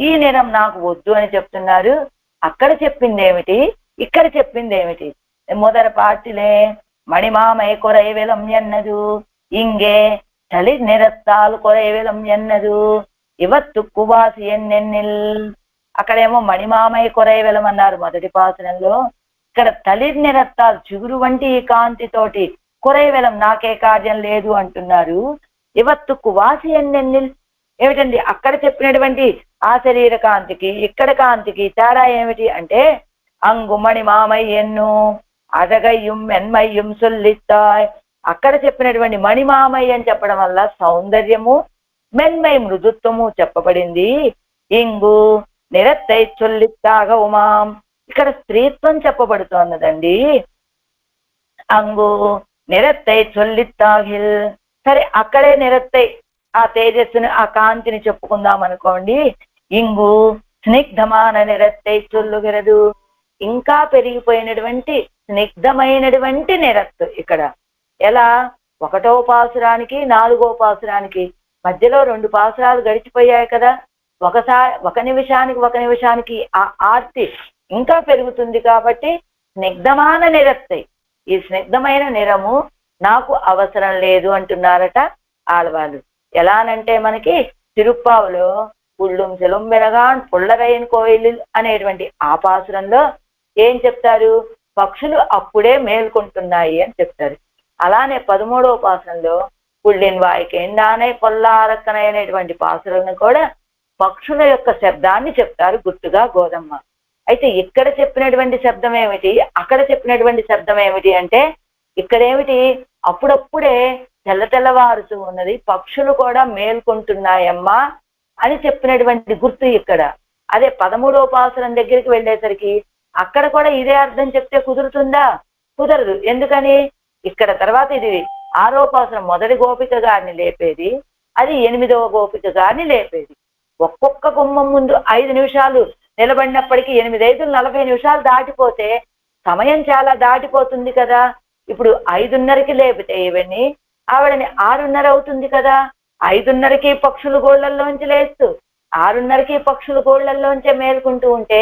ఈ నిరం నాకు వద్దు అని చెప్తున్నారు. అక్కడ చెప్పింది ఏమిటి, ఇక్కడ చెప్పింది ఏమిటి? మొదటి పాటిలే మణిమామై కురై వెలం ఎన్నదు, ఇంగే చలి నిరత్తాలు కురై వెలం ఎన్నదు, ఇవత్తు కువాసి ఎన్నెన్నిల్. అక్కడేమో మణిమామై కురై వెలమన్నారు మొదటి పాసనంలో, ఇక్కడ తలి నిరత్తాలు చిగురు వంటి ఈ కాంతితోటి కురైవెలం నాకే కార్యం లేదు అంటున్నారు. ఇవత్తు కువాసి ఎన్నెన్నిల్ ఏమిటండి అక్కడ చెప్పినటువంటి ఆ శరీర కాంతికి ఇక్కడ కాంతికి తేడా ఏమిటి అంటే అంగుమణి మామయ్యన్ను అదగయ్యం మెన్మయ్యం సొల్లిస్తాయ్. అక్కడ చెప్పినటువంటి మణిమామయ్య అని చెప్పడం వల్ల సౌందర్యము మెన్మై మృదుత్వము చెప్పబడింది. ఇంగు నిరత్తై చొల్లిత్తాగ ఉమాం ఇక్కడ స్త్రీత్వం చెప్పబడుతోన్నదండి. అంగు నిరత్తై చొల్లిత్తాగిల్ సరే అక్కడే నిరత్తై ఆ తేజస్సుని ఆ కాంతిని చెప్పుకుందాం అనుకోండి. ఇంగు స్నిగ్ధమాన నిరత్తై చొల్లుగిరదు ఇంకా పెరిగిపోయినటువంటి స్నిగ్ధమైనటువంటి నిరత్తు. ఇక్కడ ఎలా 1వ పాసురానికి 4వ పాసురానికి మధ్యలో 2 పాసురాలు గడిచిపోయాయి కదా. ఒక నిమిషానికి ఆ ఆర్తి ఇంకా పెరుగుతుంది కాబట్టి స్నిగ్ధమాన నిరత్తై ఈ స్నిగ్ధమైన నిరము నాకు అవసరం లేదు అంటున్నారట ఆళ్వాళ్ళు. ఎలానంటే మనకి తిరుప్పావులో పుళ్ళుం సెలుంబెనగాన్ పుల్లరయ్యన్ కోయిలు అనేటువంటి ఆ పాసురంలో ఏం చెప్తారు? పక్షులు అప్పుడే మేల్కొంటున్నాయి అని చెప్తారు. అలానే 13వ పాసురంలో పుళ్ళిన్ వాయికేండానే కొల్లారక్కన అనేటువంటి పాసులను కూడా పక్షుల యొక్క శబ్దాన్ని చెప్తారు గుర్తుగా గోదమ్మ. అయితే ఇక్కడ చెప్పినటువంటి శబ్దం ఏమిటి, అక్కడ చెప్పినటువంటి శబ్దం ఏమిటి అంటే ఇక్కడేమిటి అప్పుడప్పుడే తెల్లవారుతూ ఉన్నది, పక్షులు కూడా మేల్కొంటున్నాయమ్మా అని చెప్పినటువంటి గుర్తు ఇక్కడ. అదే 13వ పాసురం దగ్గరికి వెళ్ళేసరికి అక్కడ కూడా ఇదే అర్థం చెప్తే కుదురుతుందా? కుదరదు. ఎందుకని ఇక్కడ తర్వాత ఇది 6వ పాసురం మొదటి గోపిక గారిని లేపేది, అది 8వ గోపిక గారిని లేపేది. ఒక్కొక్క గుమ్మం ముందు 5 నిమిషాలు నిలబడినప్పటికీ 8, 5, 40 నిమిషాలు దాటిపోతే సమయం చాలా దాటిపోతుంది కదా. ఇప్పుడు 5:30కి లేపితే ఇవన్నీ ఆవిడని 6:30 అవుతుంది కదా. 5:30కి పక్షులు గోళ్లల్లోంచి లేస్తూ 6:30కి పక్షులు గోళ్లల్లోంచే మేల్కుంటూ ఉంటే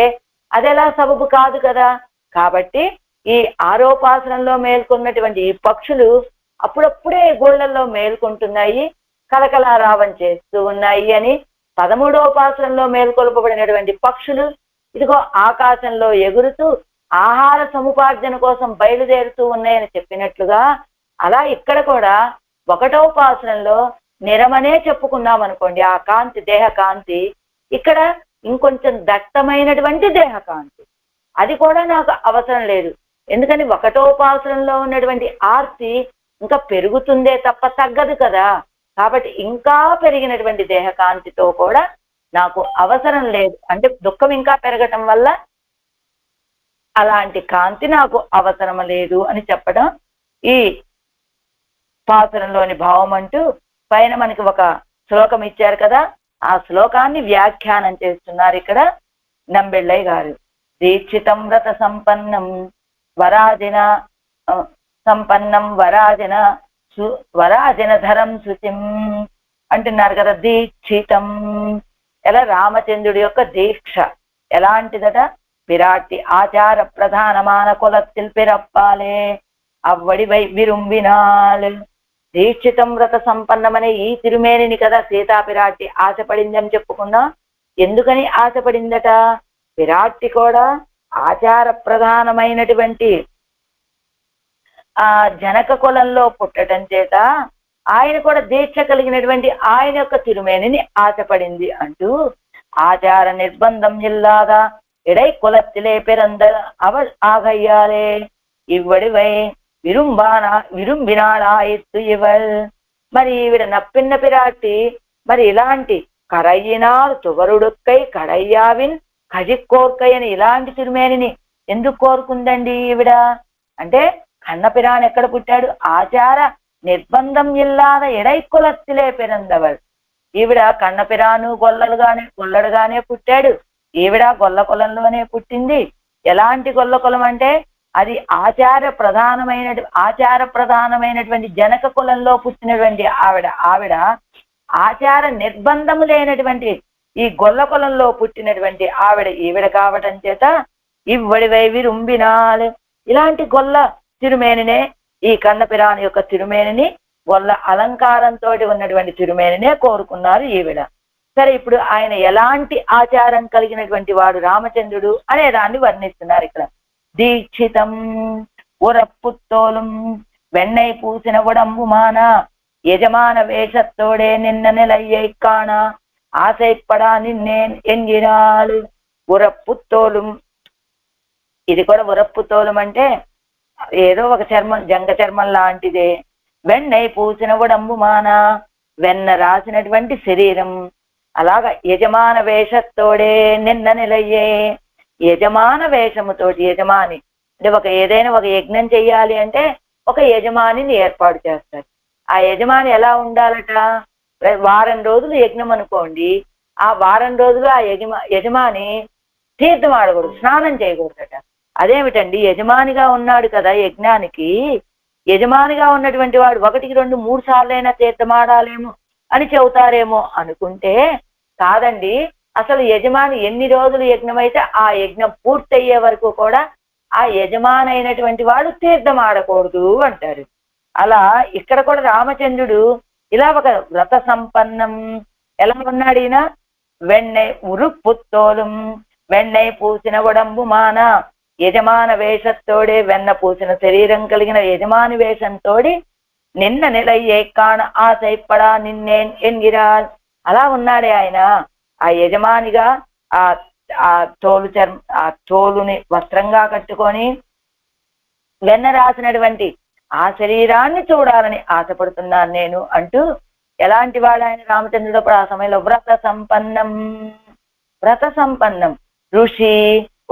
అదెలా సబబు కాదు కదా. కాబట్టి ఈ 6వ పాసురంలో మేల్కొన్నటువంటి ఈ పక్షులు అప్పుడప్పుడే గోళ్లల్లో మేల్కొంటున్నాయి, కలకలారావం చేస్తూ ఉన్నాయి అని 13వ పాసురంలో మేల్కొల్పబడినటువంటి పక్షులు ఇదిగో ఆకాశంలో ఎగురుతూ ఆహార సముపార్జన కోసం బయలుదేరుతూ ఉన్నాయని చెప్పినట్లుగా అలా ఇక్కడ కూడా 1వ పాసురంలో నిరమనే చెప్పుకున్నాం అనుకోండి ఆ కాంతి దేహ కాంతి, ఇక్కడ ఇంకొంచెం దట్టమైనటువంటి దేహ కాంతి అది కూడా నాకు అవసరం లేదు. ఎందుకని 1వ పాసురంలో ఉన్నటువంటి ఆర్తి ఇంకా పెరుగుతుందే తప్ప తగ్గదు కదా. కాబట్టి ఇంకా పెరిగినటువంటి దేహ కాంతితో కూడా నాకు అవసరం లేదు. అంటే దుఃఖం ఇంకా పెరగటం వల్ల అలాంటి కాంతి నాకు అవసరం లేదు అని చెప్పడం ఈ పాసురంలోని భావం. అంటూ పైన మనకి ఒక శ్లోకం ఇచ్చారు కదా, ఆ శ్లోకాన్ని వ్యాఖ్యానం చేస్తున్నారు ఇక్కడ నంబెళ్ళయ్య గారు. దీక్షితం వ్రత సంపన్నం వరాజిన వరాజనధరం శుచిం అంటున్నారు కదా. దీక్షితం ఎలా రామచంద్రుడి యొక్క దీక్ష ఎలాంటిదట, విరాటి ఆచార ప్రధానమాన కులத்தில் పిరప్పాలే అవ్వడి వై విరుంబినాల్. దీక్షితం వ్రత సంపన్నమనే ఈ తిరుమేనిని కదా సీతాపిరాటి ఆశపడింది అని చెప్పుకున్నా. ఎందుకని ఆశపడిందట? విరాటి కూడా ఆచార ప్రధానమైనటువంటి ఆ జనక కులంలో పుట్టడం చేత ఆయన కూడా దీక్ష కలిగినటువంటి ఆయన యొక్క తిరుమేనిని ఆశపడింది అంటూ ఆచార నిర్బంధం ఇల్లాదా ఎడై కులத்திலே பிறந்த அவள் ஆகையாலே ఇవ్వడివై విరుంబినాళాయిత్తు ఇవల్. మరి ఈవిడ నప్పిన్న పిరాటి మరి ఇలాంటి కరయ్యినాల్ తువరుడుక్కై కడయ్యావిన్ కజిక్కోర్కై అని ఇలాంటి తిరుమేనిని ఎందుకు కోరుకుందండి ఈవిడ అంటే, కన్నపిరాన్ ఎక్కడ పుట్టాడు? ఆచార నిర్బంధం ఇల్లాద ఎడై కులத்திலே పిరందవల్. ఈవిడ కన్నపిరాను గొల్లడుగానే పుట్టాడు, ఈవిడ గొల్ల కులంలోనే పుట్టింది. ఎలాంటి గొల్ల కులం అంటే అది ఆచార ప్రధానమైనటువంటి జనక కులంలో పుట్టినటువంటి ఆవిడ ఆచార నిర్బంధము లేనటువంటి ఈ గొల్ల కులంలో పుట్టినటువంటి ఈవిడ కావటం చేత ఇవ్వడివై విరుంబినాల్. ఇలాంటి గొల్ల తిరుమేనినే ఈ కన్నపిరాని యొక్క తిరుమేనిని గొల్ల అలంకారంతో ఉన్నటువంటి తిరుమేనినే కోరుకున్నారు ఈవిడ. సరే, ఇప్పుడు ఆయన ఎలాంటి ఆచారం కలిగినటువంటి వాడు రామచంద్రుడు అనే దాన్ని వర్ణిస్తున్నారు ఇక్కడ. దీక్షితం ఉరప్పుత్తోలం வெண்ணை பூசின உடம்புமான எஜமான வேஷத்தோடே நின்ன நிலையை காண ఆశైపడా నిన్నేన్ ఎంగిరాలు ఉరప్పుతోలుం. ఇది కూడా ఉరప్పుతోలం అంటే ఏదో ఒక చర్మం, జంగ చర్మం లాంటిదే. వెన్నై పూసిన ఉడంబుమాన, వెన్న రాసినటువంటి శరీరం. అలాగా యజమాన వేషతోడే నిన్న నిలయ్యే, యజమాన వేషముతోటి, యజమాని అంటే ఏదైనా ఒక యజ్ఞం చెయ్యాలి అంటే ఒక యజమానిని ఏర్పాటు చేస్తారు. ఆ యజమాని ఎలా ఉండాలట? వారం రోజులు యజ్ఞం అనుకోండి, ఆ వారం రోజులు ఆ యజమాని తీర్థం ఆడకూడదు, స్నానం చేయకూడదట. అదేమిటండి, యజమానిగా ఉన్నాడు కదా యజ్ఞానికి, యజమానిగా ఉన్నటువంటి వాడు 1, 2, 3 సార్లైనా తీర్థం ఆడాలేమో అని చెబుతారేమో అనుకుంటే కాదండి. అసలు యజమాని ఎన్ని రోజులు యజ్ఞం అయితే ఆ యజ్ఞం పూర్తయ్యే వరకు కూడా ఆ యజమాని అయినటువంటి వాడు తీర్థం ఆడకూడదు అంటారు. అలా ఇక్కడ కూడా రామచంద్రుడు ఇలా ఒక వ్రత సంపన్నం ఎలా ఉన్నాడు ఈయన? వెన్నై ఉరుపుత్తోలం, వెన్నై పూసిన ఉడంబుమాన, యజమాన వేషతోడే, వెన్న పూసిన శరీరం కలిగిన యజమాని వేషంతోడి నిన్న నిలయ్యే కాణ ఆశైపడా నిన్నేన్ ఎన్గిరాల్. అలా ఉన్నాడే ఆయన. ఆ యజమానిగా ఆ తోలుని వస్త్రంగా కట్టుకొని వెన్న రాసినటువంటి ఆ శరీరాన్ని చూడాలని ఆశపడుతున్నాను నేను అంటూ, ఎలాంటి వాడు ఆయన రామచంద్రుడు అప్పుడు ఆ సమయంలో? వ్రత సంపన్నం. వ్రత సంపన్నం ఋషి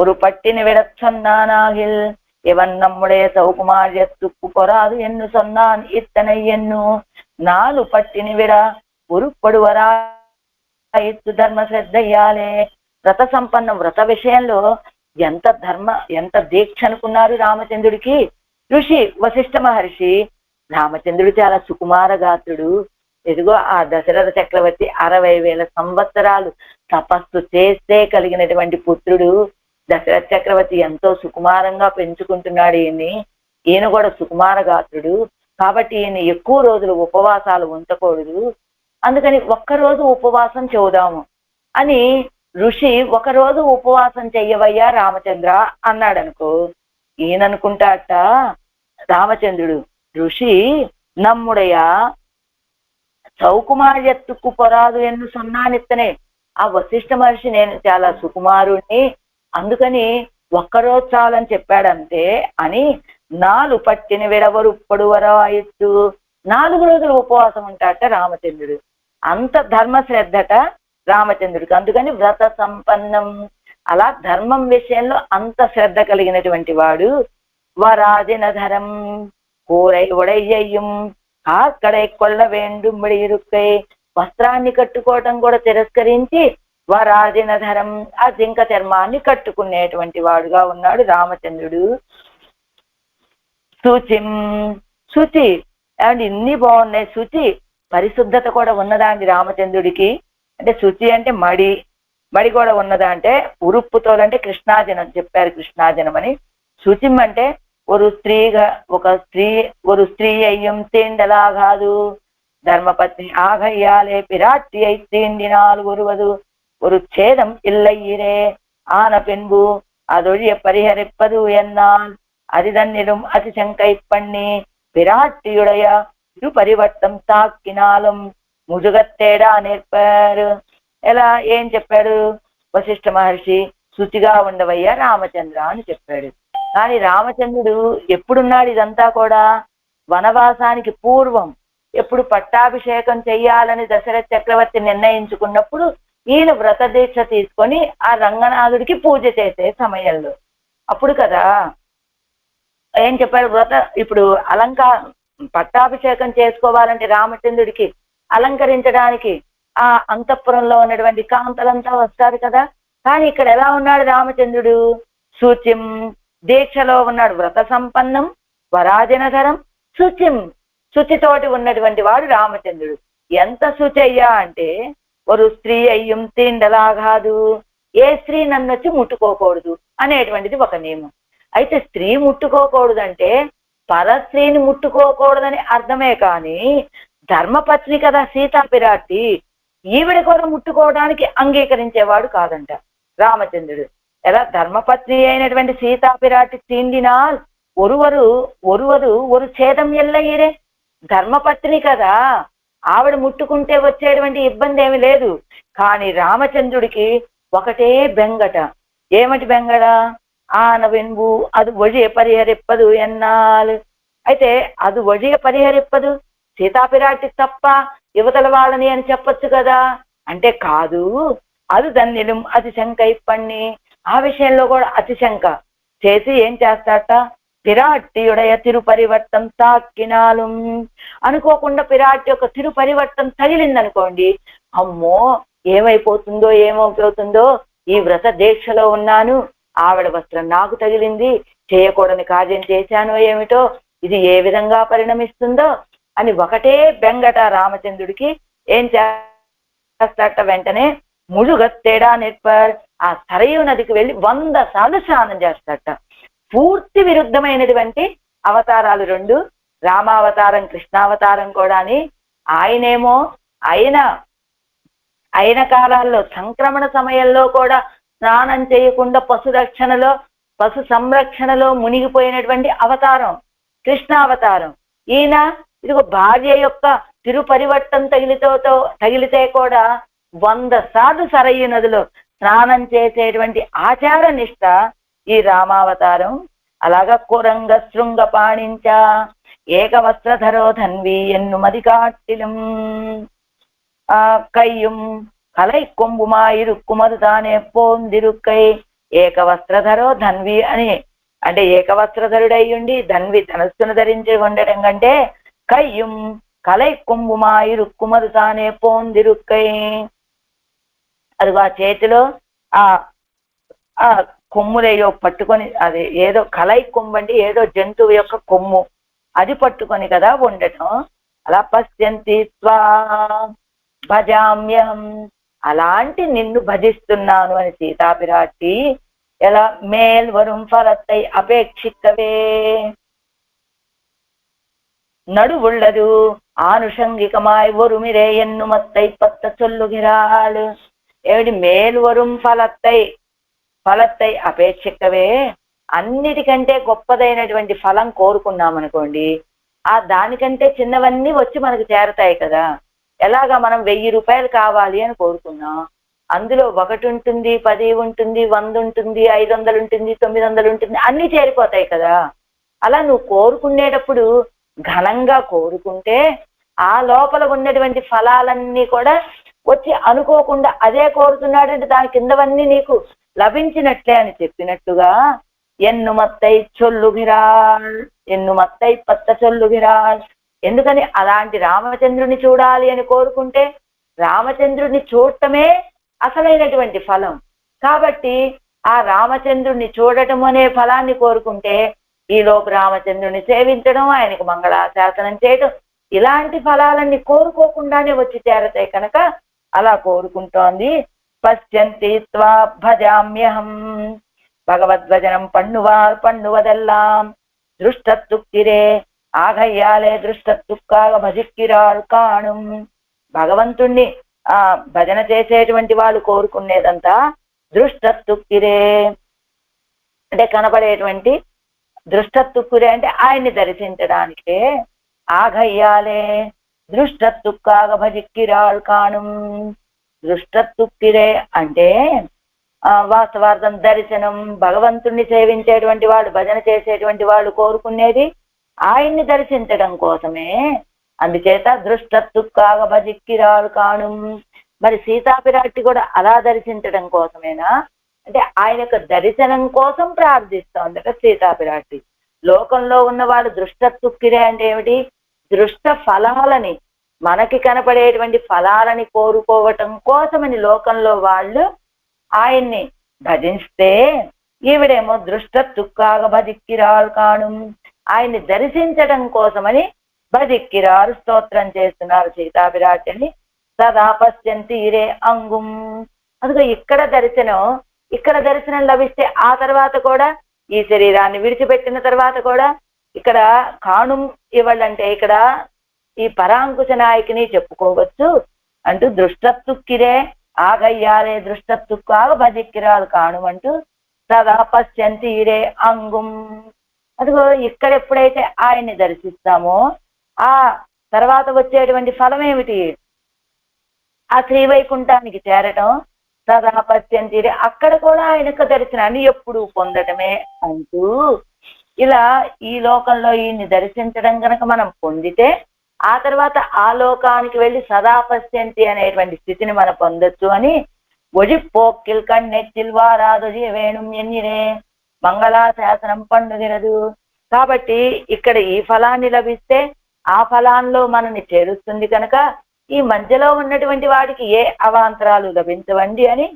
ஒரு பட்டினி விடச் சொன்னானாகில் இவன் நம்முடைய சௌகுமாரியத்துக்கு பொறாது என்று சொன்னான் இத்தனை என்னு 4 పట్టిని విడ ఉరుపడువరాయిత్తు ధర్మ శ్రద్ధయ్యాలే. వ్రత సంపన్నం, వ్రత విషయంలో ఎంత దీక్ష అనుకున్నారు రామచంద్రుడికి. ఋషి వశిష్ఠ మహర్షి, రామచంద్రుడు చాలా సుకుమార గాత్రుడు. ఎదుగో ఆ దశరథ చక్రవర్తి 60,000 సంవత్సరాలు తపస్సు చేస్తే కలిగినటువంటి పుత్రుడు. దశరథ చక్రవర్తి ఎంతో సుకుమారంగా పెంచుకుంటున్నాడు ఈయన్ని. ఈయన కూడా సుకుమార గాత్రుడు కాబట్టి ఈయన ఎక్కువ రోజులు ఉపవాసాలు ఉంచకూడదు. అందుకని ఒక్కరోజు ఉపవాసం చెబుదాము అని ఋషి, ఒకరోజు ఉపవాసం చెయ్యవయ్యా రామచంద్ర అన్నాడు అనుకో. ఈయన అనుకుంటాట రామచంద్రుడు, ఋషి నమ్ముడయ సౌకుమార్యత్తుకు పొరాదు ఎన్ను సొన్నానిత్తనే. ఆ వశిష్ఠ మహర్షి నేను చాలా సుకుమారుణ్ణి, అందుకని ఒక్కరోజు చాలని చెప్పాడంతే అని 4 పట్టిని విడవరు పొడువరాయిత్తు, 4 రోజులు ఉపవాసం ఉంటాట రామచంద్రుడు. అంత ధర్మ శ్రద్ధట రామచంద్రుడికి. అందుకని వ్రత సంపన్నం. అలా ధర్మం విషయంలో అంత శ్రద్ధ కలిగినటువంటి వాడు. వరాజినధరం కూరై ఉడయ్యం కాక్కడై కొల్ల వేండుంబడి ఇరుక్కై. వస్త్రాన్ని కట్టుకోవటం కూడా తిరస్కరించి వరాజినధరం, ఆ జింక చర్మాన్ని కట్టుకునేటువంటి వాడుగా ఉన్నాడు రామచంద్రుడు. శుచిం, శుచి అంటే ఇన్ని బాగున్నాయి. శుచి, పరిశుద్ధత కూడా ఉన్నదా అండి రామచంద్రుడికి? అంటే శుచి అంటే మడి కూడా ఉన్నదా అంటే ఉరుప్పుతోలంటే కృష్ణాజనం చెప్పారు, కృష్ణాజనం అని. శుచిం అంటే ఒక స్త్రీ అయ్యం తీండలాగాదు, ధర్మపత్ని ఆగయ్యాలే పిరాట్టి అయి తీండినాలు ఒరువదు, ஒரு ఛేదం இல்லையிரே ஆன பின்பு அதொழிய பரிஹரிப்பது என்னால் அதிதன்னிலும் அதிசங்கை பண்ணி பிராட்டியுடைய ఇరు పరివర్తం తాక్కినాలం ముజుగత్తేడా నేర్పారు. ఎలా ఏం చెప్పాడు వశిష్ఠ మహర్షి? శుచిగా ఉండవయ్యా రామచంద్ర అని చెప్పాడు. కానీ రామచంద్రుడు ఎప్పుడున్నాడు? ఇదంతా కూడా వనవాసానికి పూర్వం, ఎప్పుడు పట్టాభిషేకం చెయ్యాలని దశరథ చక్రవర్తి నిర్ణయించుకున్నప్పుడు ఈయన వ్రత దీక్ష తీసుకొని ఆ రంగనాథుడికి పూజ చేసే సమయంలో అప్పుడు కదా ఏం చెప్పాడు? ఇప్పుడు పట్టాభిషేకం చేసుకోవాలంటే రామచంద్రుడికి అలంకరించడానికి ఆ అంతఃపురంలో ఉన్నటువంటి కాంతలంతా వస్తారు కదా. కానీ ఇక్కడ ఎలా ఉన్నాడు రామచంద్రుడు? శుచిం, దీక్షలో ఉన్నాడు. వ్రత సంపన్నం, వరాజనధరం, శుచిం, శుచితోటి ఉన్నటువంటి వాడు రామచంద్రుడు. ఎంత శుచి అయ్యా అంటే ఒక స్త్రీ అయ్యం తీండలాగాదు, ఏ స్త్రీ నన్ను వచ్చి ముట్టుకోకూడదు అనేటువంటిది ఒక నియమం. అయితే స్త్రీ ముట్టుకోకూడదంటే పరస్త్రీని ముట్టుకోకూడదని అర్థమే, కానీ ధర్మపత్ని కదా సీతా పిరాట్టి, ఈవిడ కూడా ముట్టుకోవడానికి అంగీకరించేవాడు కాదంట రామచంద్రుడు. ఎలా ధర్మపత్ని అయినటువంటి సీతా పిరాట్టి తీండినా ఒరువరు ஒரு ఛేదం ఎల్లయ్యరే, ధర్మపత్ని కదా, ఆవిడ ముట్టుకుంటే వచ్చేటువంటి ఇబ్బంది ఏమి లేదు. కానీ రామచంద్రుడికి ఒకటే బెంగట. ఏమిటి బెంగడ? ఆనవెన్బు అది ఒழிయ పరిహరిప్పదు ఎన్నాళ్ళు. అయితే అది ఒழிయ పరిహరిప్పదు, సీతాపిరాటి తప్ప యువతల వాళ్ళని అని చెప్పొచ్చు కదా. అంటే కాదు, అది దన్నిలం అతిశంక ఇప్పణ్ణి. ఆ విషయంలో కూడా అతిశంక చేసి ఏం చేస్తాట, పిరాట్టియుడయ తిరుపరివర్తం తాక్కినాలు. అనుకోకుండా పిరాటి యొక్క తిరుపరివర్తం తగిలిందనుకోండి, అమ్మో ఏమైపోతుందో, ఈ వ్రత దీక్షలో ఉన్నాను, ఆవిడ వస్త్రం నాకు తగిలింది, చేయకూడని కార్యం చేశానో ఏమిటో, ఇది ఏ విధంగా పరిణమిస్తుందో అని ఒకటే బెంగట రామచంద్రుడికి. ఏం చేస్తాట, వెంటనే ముழுగత్తేడా నెట్పర్, ఆ సరయూ నదికి వెళ్ళి 100 సార్లు స్నానం చేస్తాట. పూర్తి విరుద్ధమైనటువంటి అవతారాలు రెండు, రామావతారం కృష్ణావతారం కూడా. ఆయనేమో అయిన కాలాల్లో సంక్రమణ సమయంలో కూడా స్నానం చేయకుండా పశు సంరక్షణలో మునిగిపోయినటువంటి అవతారం కృష్ణావతారం. ఈయన ఇదిగో భార్య యొక్క తిరుపరివర్తం తగిలితే కూడా 100 సార్లు సరయూ నదిలో స్నానం చేసేటువంటి ఆచార నిష్ట ఈ రామావతారం. అలాగా కురంగ శృంగ పాణించ ఏకవస్త్రధరో ధన్వి ఎన్నుమది కాట్టిలం కయ్యం కలై కొంబుమాయిరుక్కుమదు తానే పోందిరుక్కై. ఏకవస్త్రధరో ధన్వి అని అంటే ఏకవస్త్రధరుడై ఉండి ధన్వి ధనస్సును ధరించి ఉండటం కంటే కయ్యం కలై కొంబుమాయిరుక్కుమదు తానే పోందిరుక్కై. అది ఆ చేతిలో ఆ కొమ్ములేయో పట్టుకొని, అది ఏదో కలై కొమ్ము అంటే ఏదో జంతువు యొక్క కొమ్ము, అది పట్టుకొని కదా ఉండటం. అలా పశ్యంతి స్వా భజామ్యం, అలాంటి నిన్ను భజిస్తున్నాను అని సీతాపిరాటి ఎలా మేల్ వరుం ఫలத்தை అపేక్షిక్కవే நடுவுள்ளது ஆனுஷங்கிகமாய் ஒருமிரே எண்ணுமத்தை பத்த சொல்லுகிறாள். ఏమిటి మేల్ వరుం ఫలத்தை అపేక్షిక్కవే, అన్నిటికంటే గొప్పదైనటువంటి ఫలం కోరుకున్నామనుకోండి, ఆ దానికంటే చిన్నవన్నీ వచ్చి మనకు చేరతాయి కదా. ఎలాగా మనం 1000 రూపాయలు కావాలి అని కోరుకున్నాం, అందులో 1 ఉంటుంది, 10 ఉంటుంది, 100 ఉంటుంది, 500 ఉంటుంది, 900 ఉంటుంది, అన్ని చేరిపోతాయి కదా. అలా నువ్వు కోరుకునేటప్పుడు ఘనంగా కోరుకుంటే ఆ లోపల ఉన్నటువంటి ఫలాలన్నీ కూడా వచ్చి అనుకోకుండా అదే కోరుతున్నాడంటే దాని కిందవన్నీ నీకు లభించినట్లే అని చెప్పినట్టుగా ఎన్నుమత్తై పత్త చొల్లుగిరాల్. ఎందుకని అలాంటి రామచంద్రుని చూడాలి అని కోరుకుంటే రామచంద్రుడిని చూడటమే అసలైనటువంటి ఫలం. కాబట్టి ఆ రామచంద్రుడిని చూడటం అనే ఫలాన్ని కోరుకుంటే ఈలోపు రామచంద్రుని సేవించడం, ఆయనకు మంగళాశాసనం చేయడం, ఇలాంటి ఫలాలన్నీ కోరుకోకుండానే వచ్చి చేరతాయి కనుక అలా కోరుకుంటోంది. పశ్యంతి త్వా భజామ్యహం భగవద్వచనం పన్నువదెల్లాం దృష్టతుక్కిరే ఆగయ్యాలే దృష్టతుక్కాగ భజిక్కిరాల్ కాణుం. భగవంతుణ్ణి భజన చేసేటువంటి వాళ్ళు కోరుకునేదంతా దృష్టతుక్కిరే అంటే కనపడేటువంటి, దృష్టతుక్కురే అంటే ఆయన్ని దర్శించడానికే, ఆగయ్యాలే దృష్టతుక్కాగ భజిక్కిరాల్ కాణుం. దృష్టతుక్కిరే అంటే వాస్తవార్థం దర్శనం. భగవంతుణ్ణి సేవించేటువంటి వాళ్ళు, భజన చేసేటువంటి వాళ్ళు కోరుకునేది ఆయన్ని దర్శించడం కోసమే. అందుచేత దృష్టతుక్కాగ భజిక్కిరాల్ కాణుం. మరి సీతాపిరాటి కూడా అలా దర్శించడం కోసమేనా అంటే ఆయన యొక్క దర్శనం కోసం ప్రార్థిస్తోందట సీతాపిరాటి. లోకంలో ఉన్న వాళ్ళు దృష్టతుక్కిరే అంటే ఏమిటి, దృష్ట ఫలాలని, మనకి కనపడేటువంటి ఫలాలని కోరుకోవటం కోసమని లోకంలో వాళ్ళు ఆయన్ని భజిస్తే, ఈవిడేమో దృష్టతుక్కాగ భజిక్కిరాల్ కాణుం, ఆయన్ని దర్శించడం కోసమని భజిక్కిరారు స్తోత్రం చేస్తున్నారు సీతాపిరాటిని. సదా పశ్యంతి ఇరే అంగుం. అందుకే ఇక్కడ దర్శనం లభిస్తే ఆ తర్వాత కూడా ఈ శరీరాన్ని విడిచిపెట్టిన తర్వాత కూడా ఇక్కడ కాణుం ఇవ్వాలంటే ఇక్కడ ఈ పరాంకుశ నాయకిని చెప్పుకోవచ్చు అంటూ దృష్టతుక్కిరే ఆగయ్యాలే దృష్టతుక్కాగ భజిక్కిరాల్ కాణుం అంటూ సదా పశ్యంతి ఇరే అంగుం. అదిగో ఇక్కడ ఎప్పుడైతే ఆయన్ని దర్శిస్తామో ఆ తర్వాత వచ్చేటువంటి ఫలం ఏమిటి? ఆ శ్రీవైకుంఠానికి చేరటం, సదా పశ్యంతి, అక్కడ కూడా ఆయనకు దర్శనాన్ని ఎప్పుడు పొందటమే అంటూ ఇలా ఈ లోకంలో ఈయన్ని దర్శించడం కనుక మనం పొందితే ఆ తర్వాత ఆ లోకానికి వెళ్ళి సదా పశ్యంతి అనేటువంటి స్థితిని మనం పొందొచ్చు అని ఒజిపోక్కిల్ కన్నెచ్చిల్ వారాదొజి వేణుం ఎన్నిరే మంగళాశాసనం పండుగిరదు. కాబట్టి ఇక్కడ ఈ ఫలాన్ని లభిస్తే ఆ ఫలాల్లో మనని చేరుస్తుంది కనుక ఈ మధ్యలో ఉన్నటువంటి వాడికి ఏ అవాంతరాలు లభించవండి అని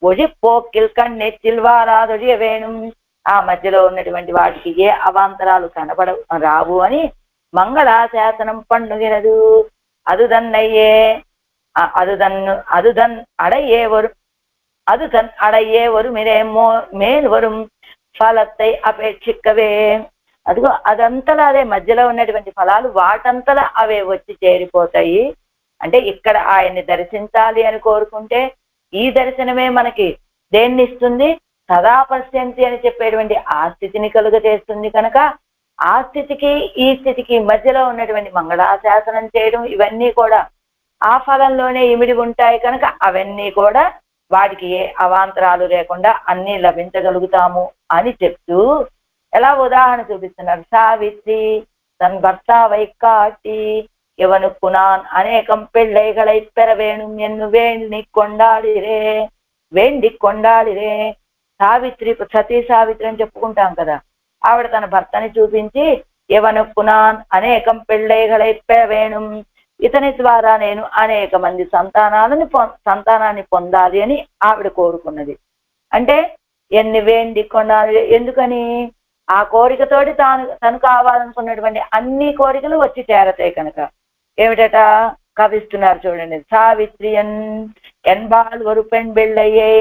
ఒజిపోక్కిల్ కన్నెచ్చిల్ వారాదొజి వేణుం, ఆ మధ్యలో ఉన్నటువంటి వాటికి ఏ అవాంతరాలు రావు అని మంగళాశాసనం పండుగిరదు. அதுதன்னையே அதுதன் அடையே வரும் அதுதன் அடையே வரும் ఇదే మేలు వரும் ఫలத்தை అపేక్షిక్కవే. అదిగో అదంతలా అదే మధ్యలో ఉన్నటువంటి ఫలాలు వాటంతలా అవే వచ్చి చేరిపోతాయి. అంటే ఇక్కడ ఆయన్ని దర్శించాలి అని కోరుకుంటే ఈ దర్శనమే మనకి దేన్ని ఇస్తుంది? సదా పశ్యంతి అని చెప్పేటువంటి ఆ స్థితిని కలుగ చేస్తుంది కనుక ఆ స్థితికి ఈ స్థితికి మధ్యలో ఉన్నటువంటి మంగళాశాసనం చేయడం ఇవన్నీ కూడా ఆ ఫలంలోనే ఇమిడి ఉంటాయి కనుక అవన్నీ కూడా వాటికి ఏ అవాంతరాలు లేకుండా అన్ని లభించగలుగుతాము అని చెప్తూ ఎలా ఉదాహరణ చూపిస్తున్నారు. సావిత్రి తన్ భర్త వైకాటి ఎవనుకు நான் అనేకం పెళ్ళైகளை பெற வேணும் ఎన్ను వేండి కొండాడిరే. సావిత్రి సతీ సావిత్రి అని చెప్పుకుంటాం కదా, ఆవిడ తన భర్తని చూపించి ఎవనుకు நான் అనేకం పెళ్ళైகளை பெற வேணும், ఇతని ద్వారా నేను అనేక మంది సంతానాన్ని పొందాలి అని ఆవిడ కోరుకున్నది. అంటే ఎన్ని వేండి కొండాలి, ఎందుకని ఆ కోరికతోటి తను కావాలనుకున్నటువంటి అన్ని కోరికలు వచ్చి చేరతాయి కనుక. ఏమిటట కవిస్తున్నారు చూడండి. సావిత్రి ఎన్బాల్ ஒரு பெண் பிள்ளையே,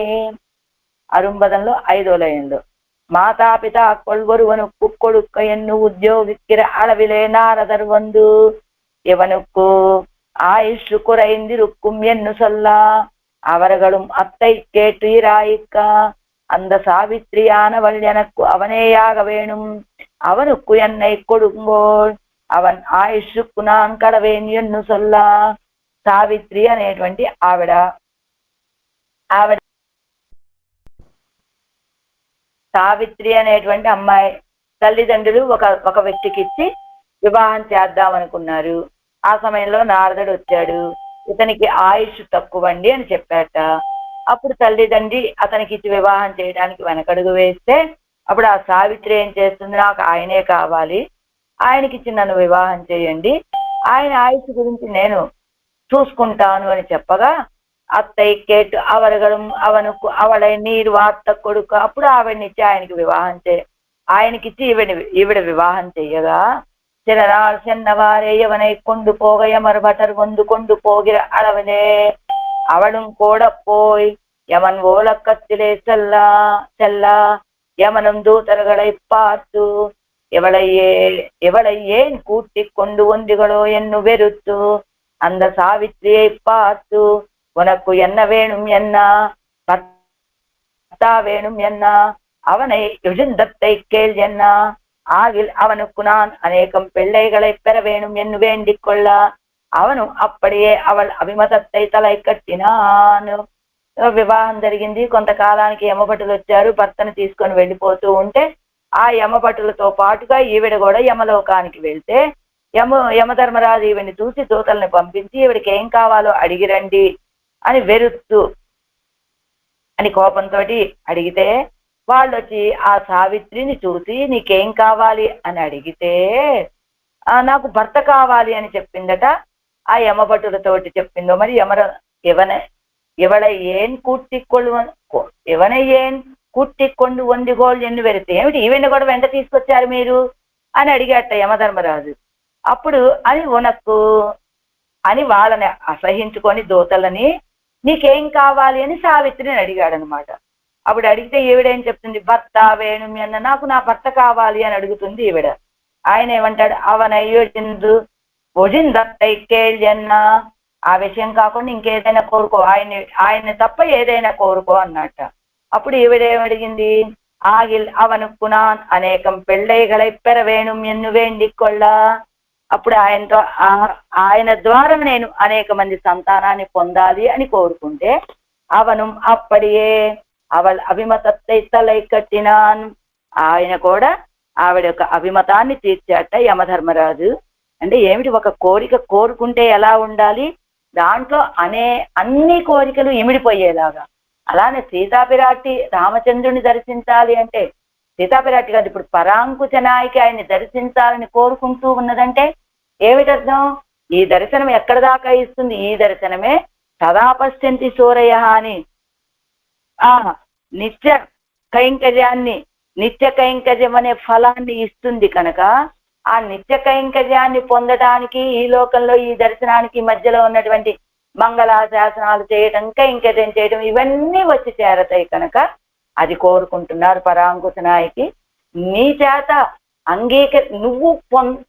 అరుంబదంలో 5వ లయంలో மாதாபிதா கொள்வொருவனுக்கு கொடுக்க என்னு உத்தியோகிக்கிற அளவிலே நாரதர் வந்து எவனுக்கு ஆயுஷு குறைந்திருக்கும் என்று சொல்ல அவர்களும் அத்தை கேட்டு இராயிக்கா அந்த சாவித்திரியானவள் எனக்கு அவனேயாக வேணும், அவனுக்கு என்னை கொடுங்கோள், அவன் ఆయుష్కు நான் కడవేన్ ఎన్ను சொல்ல. సావిత్రి అనేటువంటి ఆవిడ సావిత్రి అనేటువంటి అమ్మాయి తల్లిదండ్రులు ఒక వ్యక్తికి ఇచ్చి వివాహం చేద్దాం అనుకున్నారు. ఆ సమయంలో నారదుడు వచ్చాడు. ఇతనికి ఆయుష్ తక్కువండి అని చెప్పాట. అప్పుడు తల్లిదండ్రి అతనికి ఇచ్చి వివాహం చేయడానికి వెనకడుగు వేస్తే అప్పుడు ఆ సావిత్రి ఏం చేస్తుంది, నాకు ఆయనే కావాలి, ఆయనకి ఇచ్చి నన్ను వివాహం చేయండి, ఆయన ఆయుష్ గురించి నేను చూసుకుంటాను అని చెప్పగా అత్తై కేటు అవనుకు అవళை నీరు వార్త కొడుకు, అప్పుడు ఆవిడనిచ్చి ఆయనకిచ్చి ఈవిడ వివాహం చెయ్యగా சிலரால் சென்னவாறே எவனை கொண்டு போக எமர்பட்டர் வந்து கொண்டு போகிற அளவிலே அவளும் கூட போய் யமன் ஓலக்கத்திலே செல்லா யமனும் தூதர்களை பார்த்து எவளை ஏன் கூட்டிக் கொண்டு ஒன்றுகளோ என்று வெறுத்து அந்த சாவித்திரியை பார்த்து உனக்கு என்ன வேணும் என்ன பர்த்தா வேணும் என்ன அவனை எழுந்தத்தை கேள் என்ன ஆகில் அவனுக்கு நான் అనేకం பிள்ளைகளை பெற வேணும் என்று வேண்டிக் கொள்ள அவனும் அப்படியே அவள் అభిమతத்தை తలై కట్టినాను. వివాహం జరిగింది. కొంతకాలానికి యమభటులు వచ్చారు. భర్తను తీసుకొని వెళ్ళిపోతూ ఉంటే ఆ యమభటులతో పాటుగా ఈవిడ కూడా యమలోకానికి వెళ్తే యమధర్మరాజు ఈవిడిని చూసి దూతల్ని పంపించి ఈవిడికి ఏం కావాలో అడిగిరండి అని వెరుస్తూ అని కోపంతో అడిగితే వాళ్ళు వచ్చి ఆ సావిత్రిని చూసి నీకేం కావాలి అని అడిగితే నాకు భర్త కావాలి అని చెప్పిందట. ఆ యమభటులతోటి చెప్పిందో మరి ఎవడై ఏన్ కూట్టికొండు వందిగోళ్ళు ఎన్ను వెరితే ఏమిటి ఈవెంట్ కూడా వెంట తీసుకొచ్చారు మీరు అని అడిగాట యమధర్మరాజు. అప్పుడు అని ఉనక్కు అని వాళ్ళని అసహించుకొని దూతలని నీకేం కావాలి అని సావిత్రిని అడిగాడు అనమాట. అప్పుడు అడిగితే ఈవిడేం చెప్తుంది, భర్త వేణు అన్న, నాకు నా భర్త కావాలి అని అడుగుతుంది ఈవిడ. ఆయన ఏమంటాడు, అవనయ్యోజిందన్న, ఆ విషయం కాకుండా ఇంకేదైనా కోరుకో, ఆయన్ని తప్ప ఏదైనా కోరుకో అన్నట్ట. అప్పుడు ఈవిడేమడిగింది, ஆகில் அவனுக்கு நான் అనేకం పెళ్ళైகளை பெற వేణుం ఎన్ను వేండికొళ్ళ. అప్పుడు ఆయన ద్వారా నేను అనేక మంది సంతానాన్ని పొందాలి అని కోరుకుంటే అవను అప్పడియే అవల్ అభిమతத்தை తలై కట్టినాన్. ఆయన కూడా ఆవిడ యొక్క అభిమతాన్ని తీర్చాట యమధర్మరాజు. అంటే ఏమిటి, ఒక కోరిక కోరుకుంటే ఎలా ఉండాలి, దాంట్లో అన్ని కోరికలు ఇమిడిపోయేలాగా. అలానే సీతాపిరాటి రామచంద్రుని దర్శించాలి అంటే సీతాపిరాటి కాదు, ఇప్పుడు పరాంకుశ నాయకి ఆయన్ని దర్శించాలని కోరుకుంటూ ఉన్నదంటే ఏమిటర్థం, ఈ దర్శనం ఎక్కడ దాకా ఇస్తుంది, ఈ దర్శనమే సదా పశ్యంతి సూరయ అని నిత్య కైంకర్యాన్ని, నిత్య కైంకర్యం అనే ఫలాన్ని ఇస్తుంది కనుక ఆ నిత్య కైంకర్యాన్ని పొందడానికి ఈ లోకంలో ఈ దర్శనానికి మధ్యలో ఉన్నటువంటి మంగళాశాసనాలు చేయటం, కైంకర్యం చేయటం ఇవన్నీ వచ్చి చేరతాయి కనుక అది కోరుకుంటున్నారు పరాంకుశ నాయకి. నీ చేత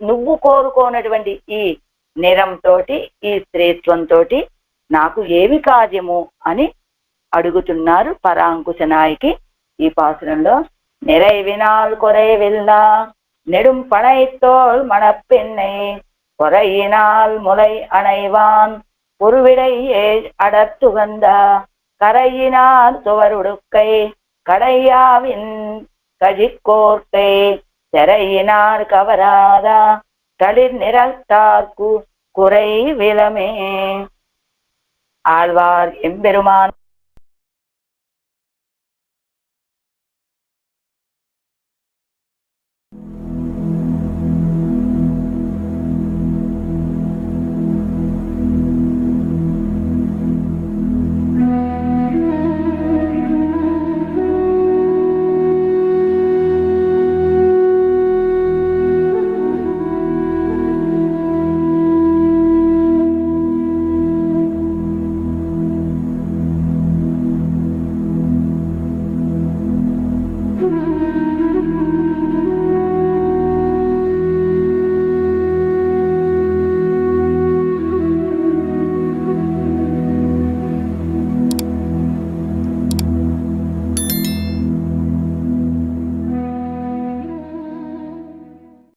నువ్వు కోరుకోనటువంటి ఈ నిరంతో ఈ స్త్రీత్వంతో నాకు ఏమి కార్యము అని అడుగుతున్నారు పరాంకుశ నాయకి. ఈ పాసురంలో நிறைவினால் குறைவில்லா நெடும் பனைத்தோள் மணப்பெண்ணை பொறையினால் முலை அணைவான் பொருவிடை அடர்த்துகந்த கரையினால் துவருடுக்கை கடையாவின் கஜிக்கோர்க்கை திரையினால் கவராதா தளிர் நிறத்தார்க்கு குறை விலமே. ஆழ்வார் எம்பெருமான்